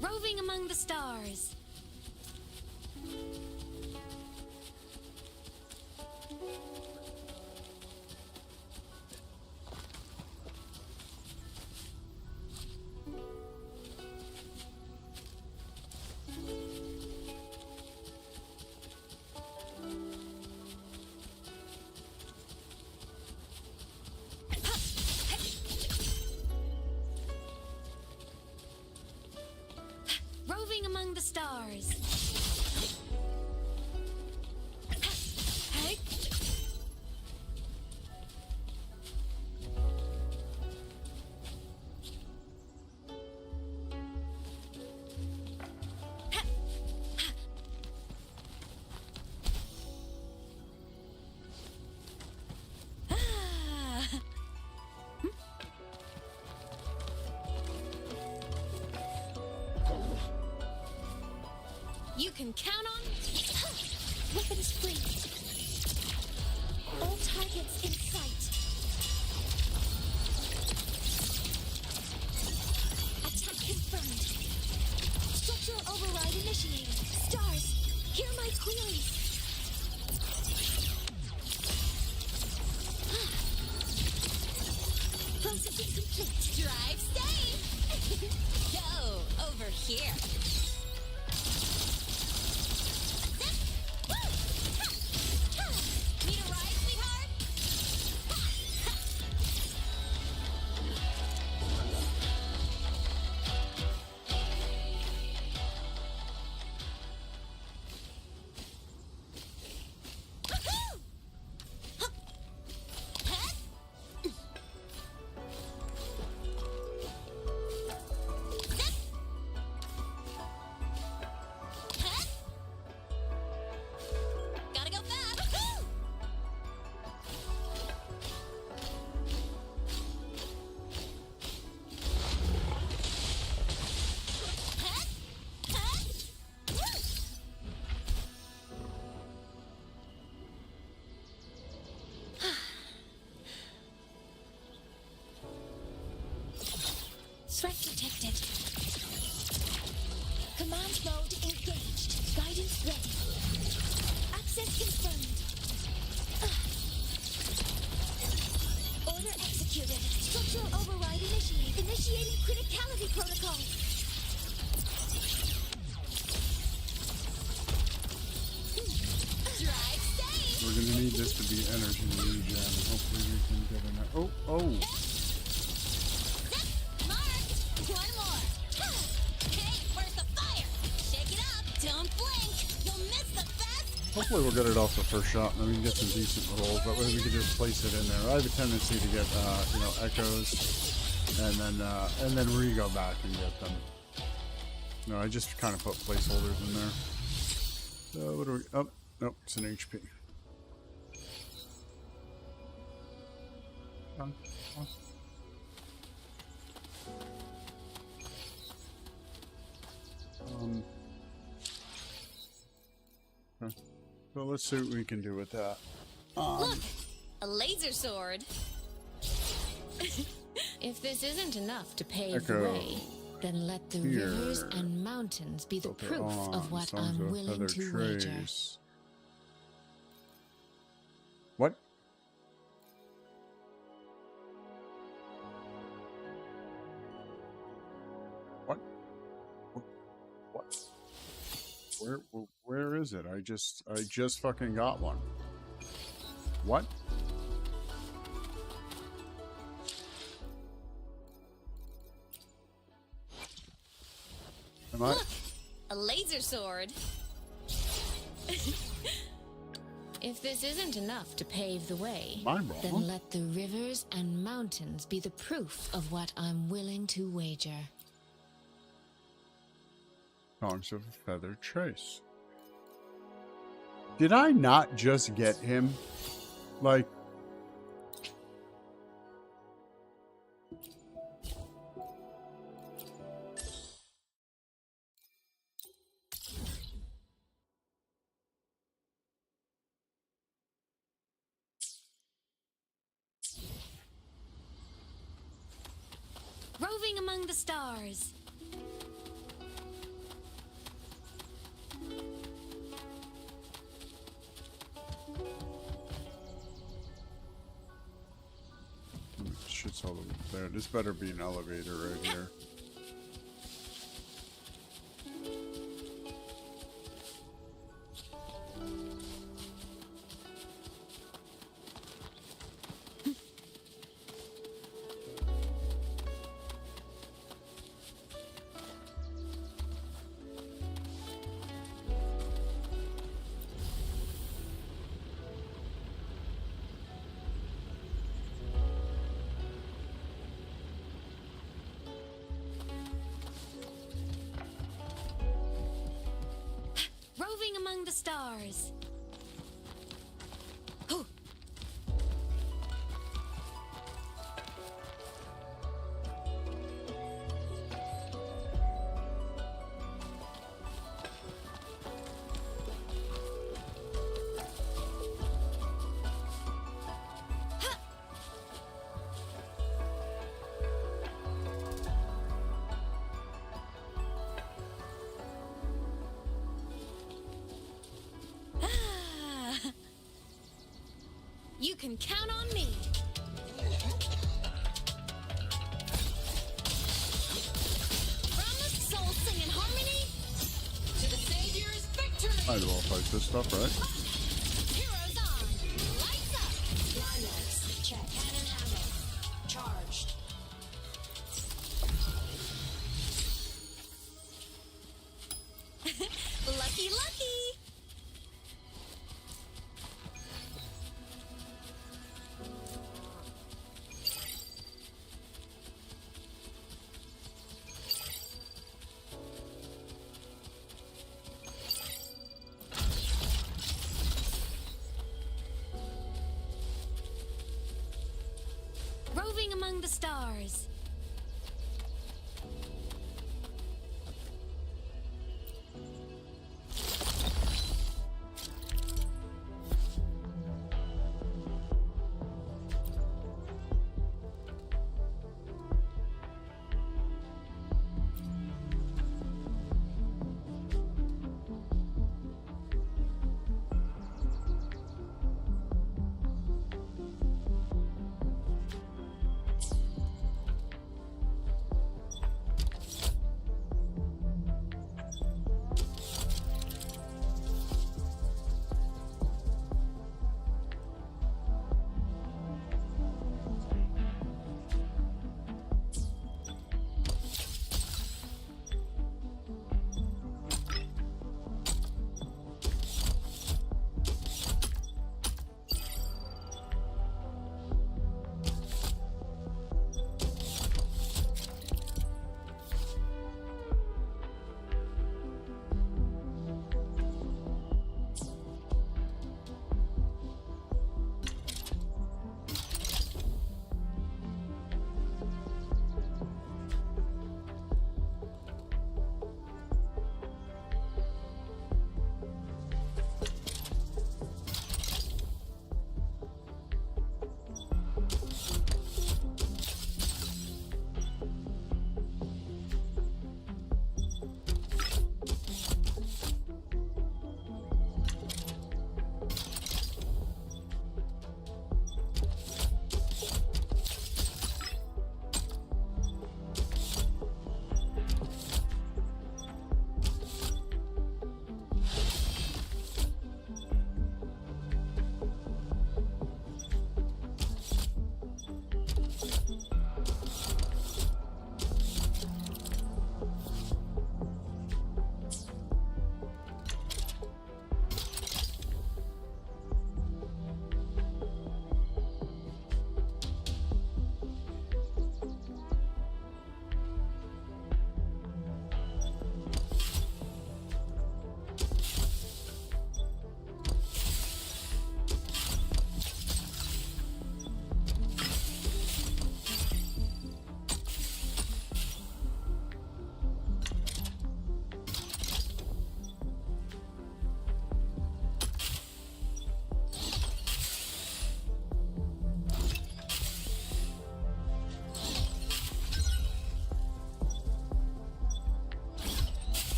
Roving among the stars. Roving among the stars. Hey. Ah. You can count on weapons free. All targets in sight. Attack confirmed. Structural override initiated. Stars, hear my queries. here. Zip. Woo. Ha. Ha. Need a ride, sweetheart? Ha. Ha. Woohoo! Huh. Huh. Zip. Huh. Gotta go fast. Woohoo! Huh. Huh. Woo. Threat detected. Command mode engaged. Guidance ready. Access confirmed. Order executed. Structural override initiated. Initiating criticality protocol. Drive safe. We're gonna need this to be energy regen. Hopefully we can get enough. Oh, oh. Zip. Marked. One more. Hey, where's the fire? Shake it up. Don't blink. You'll miss the best. Hopefully we'll get it off the first shot, and then we can get some decent rolls. That way we can just place it in there. I have a tendency to get, you know, echoes, and then re-go back and get them. No, I just kind of put placeholders in there. What do we? Oh, nope, it's an HP. Okay. So let's see what we can do with that. Look, a laser sword. If this isn't enough to pave Echo the way, then let the here. rivers and mountains be the Filter proof on, of what songs I'm of willing feather to wager. trace. What? What? What? Where is it? I just fucking got one. What? Am I? Look, a laser sword. If this isn't enough to pave the way, Am I wrong? then let the rivers and mountains be the proof of what I'm willing to wager. Songs of feather trace. Did I not just get him? Like, Roving among the stars. shit's all over there. This better be an elevator right here. Roving among the stars. Oh. You can count on me. From the soul singing Might as well fight this stuff, right? Heroes on! Lights up! Liners, check. Cannon ammo. Charged. Lucky, lucky! Roving among the stars.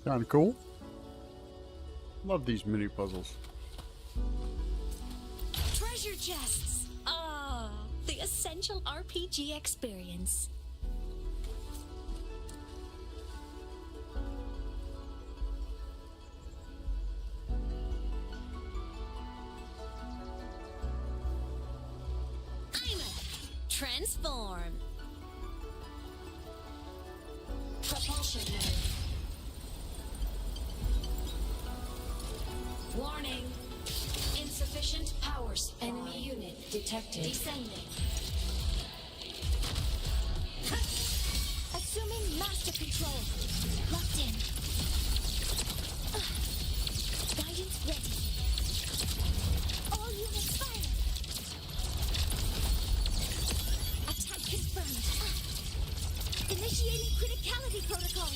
Kind of cool. Love these mini puzzles. Treasure chests! Ah, the essential RPG experience. I'm a transform. Propulsion node. Warning. Insufficient power supply. Enemy unit detected. Descending. Assuming master control. Locked in. Guidance ready. All units fire. Attack confirmed. Initiating criticality protocol.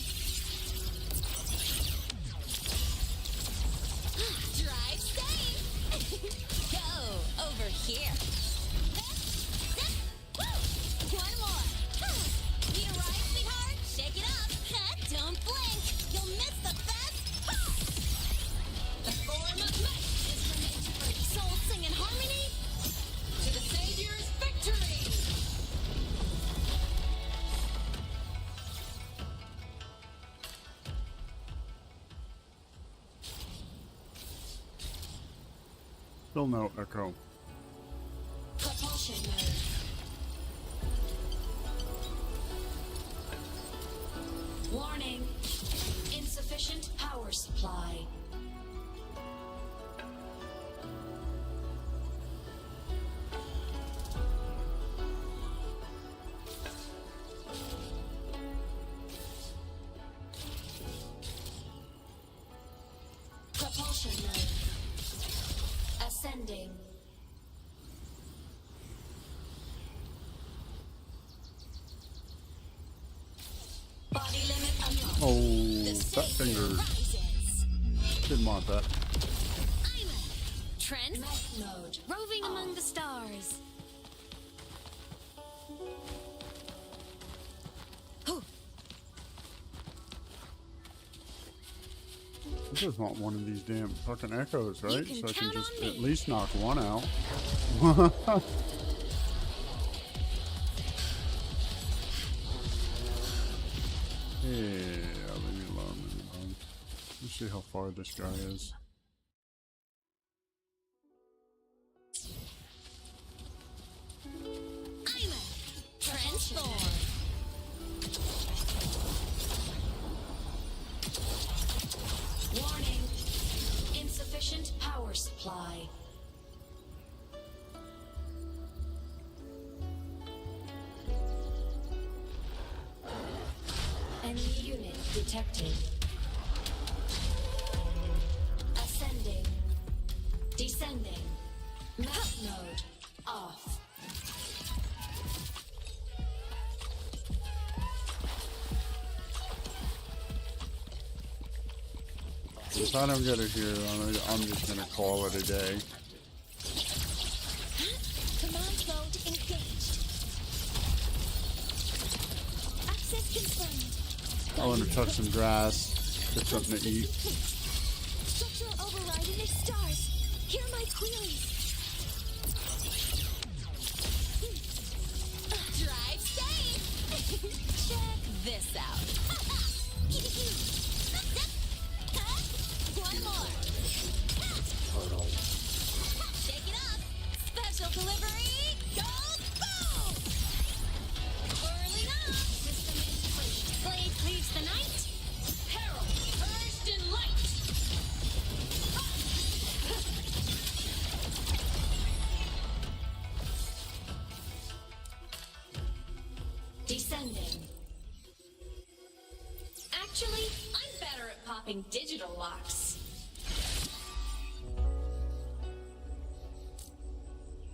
over here. One more. Need a ride, sweetheart? Shake it up. Don't blink. You'll miss the best. The form of might is for men to break. Souls sing in harmony. To the Savior's victory. Still no echo. Propulsion mode. Warning. Insufficient power supply. Propulsion mode. Ascending. Body limit unlocked. Oh, The that Savior finger. rises. Didn't want that. Trent? Mech mode. Roving among the stars. I just want one of these damn fucking echoes, right? can So I can count just on at me. least knock one out. Yeah, leave me alone, leave me alone. Let's see how far this guy is. I'm a transform. Warning. Insufficient power supply. Enemy unit detected. Ascending. Descending. Mech mode off. If I don't get it here, I'm just gonna call it a day. Command mode engaged. Access confirmed. I want to touch some grass, get something to eat. Structural overriding of stars. Hear my queries. Drive safe. Check this out. One more. Shake it up. Special delivery. Go boom. Whirling up. System in place. Blade cleaves the night. Peril purged in light. Descending. Actually, I'm better at popping digital locks.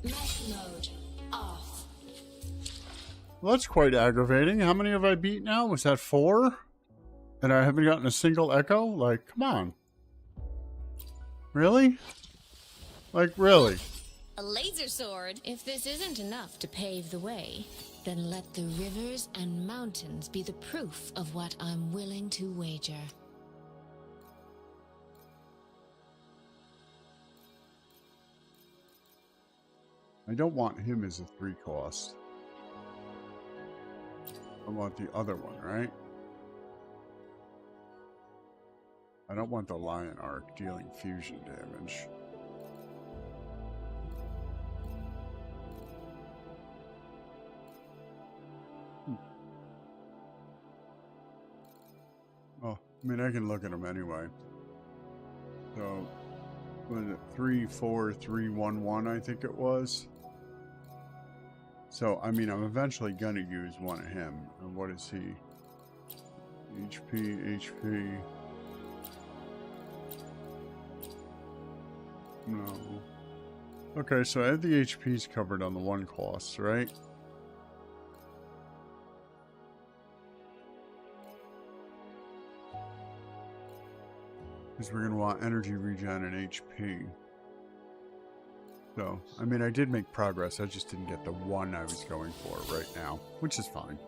Mech mode off. Well, that's quite aggravating. How many have I beat now? Was that 4? And I haven't gotten a single echo? Like, come on. Really? Like, really? A laser sword. If this isn't enough to pave the way, then let the rivers and mountains be the proof of what I'm willing to wager. I don't want him as a 3 cost. I want the other one, right? I don't want the Lion Arc dealing fusion damage. Oh, I mean, I can look at them anyway. So, was it 34311? I think it was. So, I mean, I'm eventually gonna use one of him. And what is he? HP. No. Okay, so I have the HPs covered on the 1 cost, right? Because we're going to want energy regen and HP. So, I mean, I did make progress. I just didn't get the one I was going for right now, which is fine.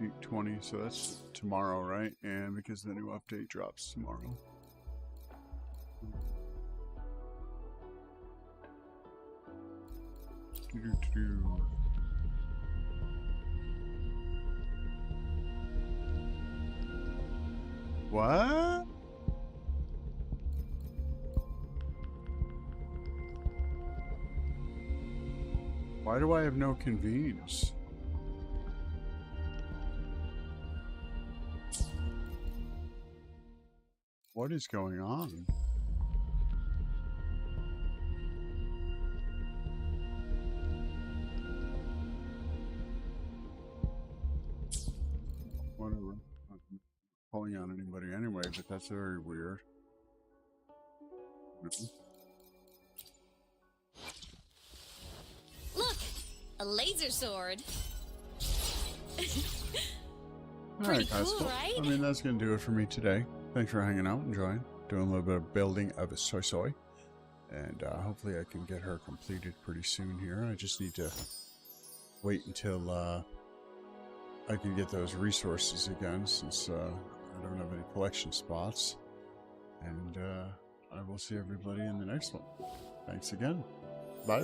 $820, so that's tomorrow, right? And because the new update drops tomorrow. What? Why do I have no convenes? What is going on? Whatever. I'm not pulling on anybody anyway, but that's very weird. Look, a laser sword. Alright, guys. cool, Well, right? I mean, that's going to do it for me today. Thanks for hanging out and joining. Doing a little bit of building of a SuiSui. And hopefully I can get her completed pretty soon here. I just need to wait until I can get those resources again, since I don't have any collection spots. And I will see everybody in the next one. Thanks again. Bye.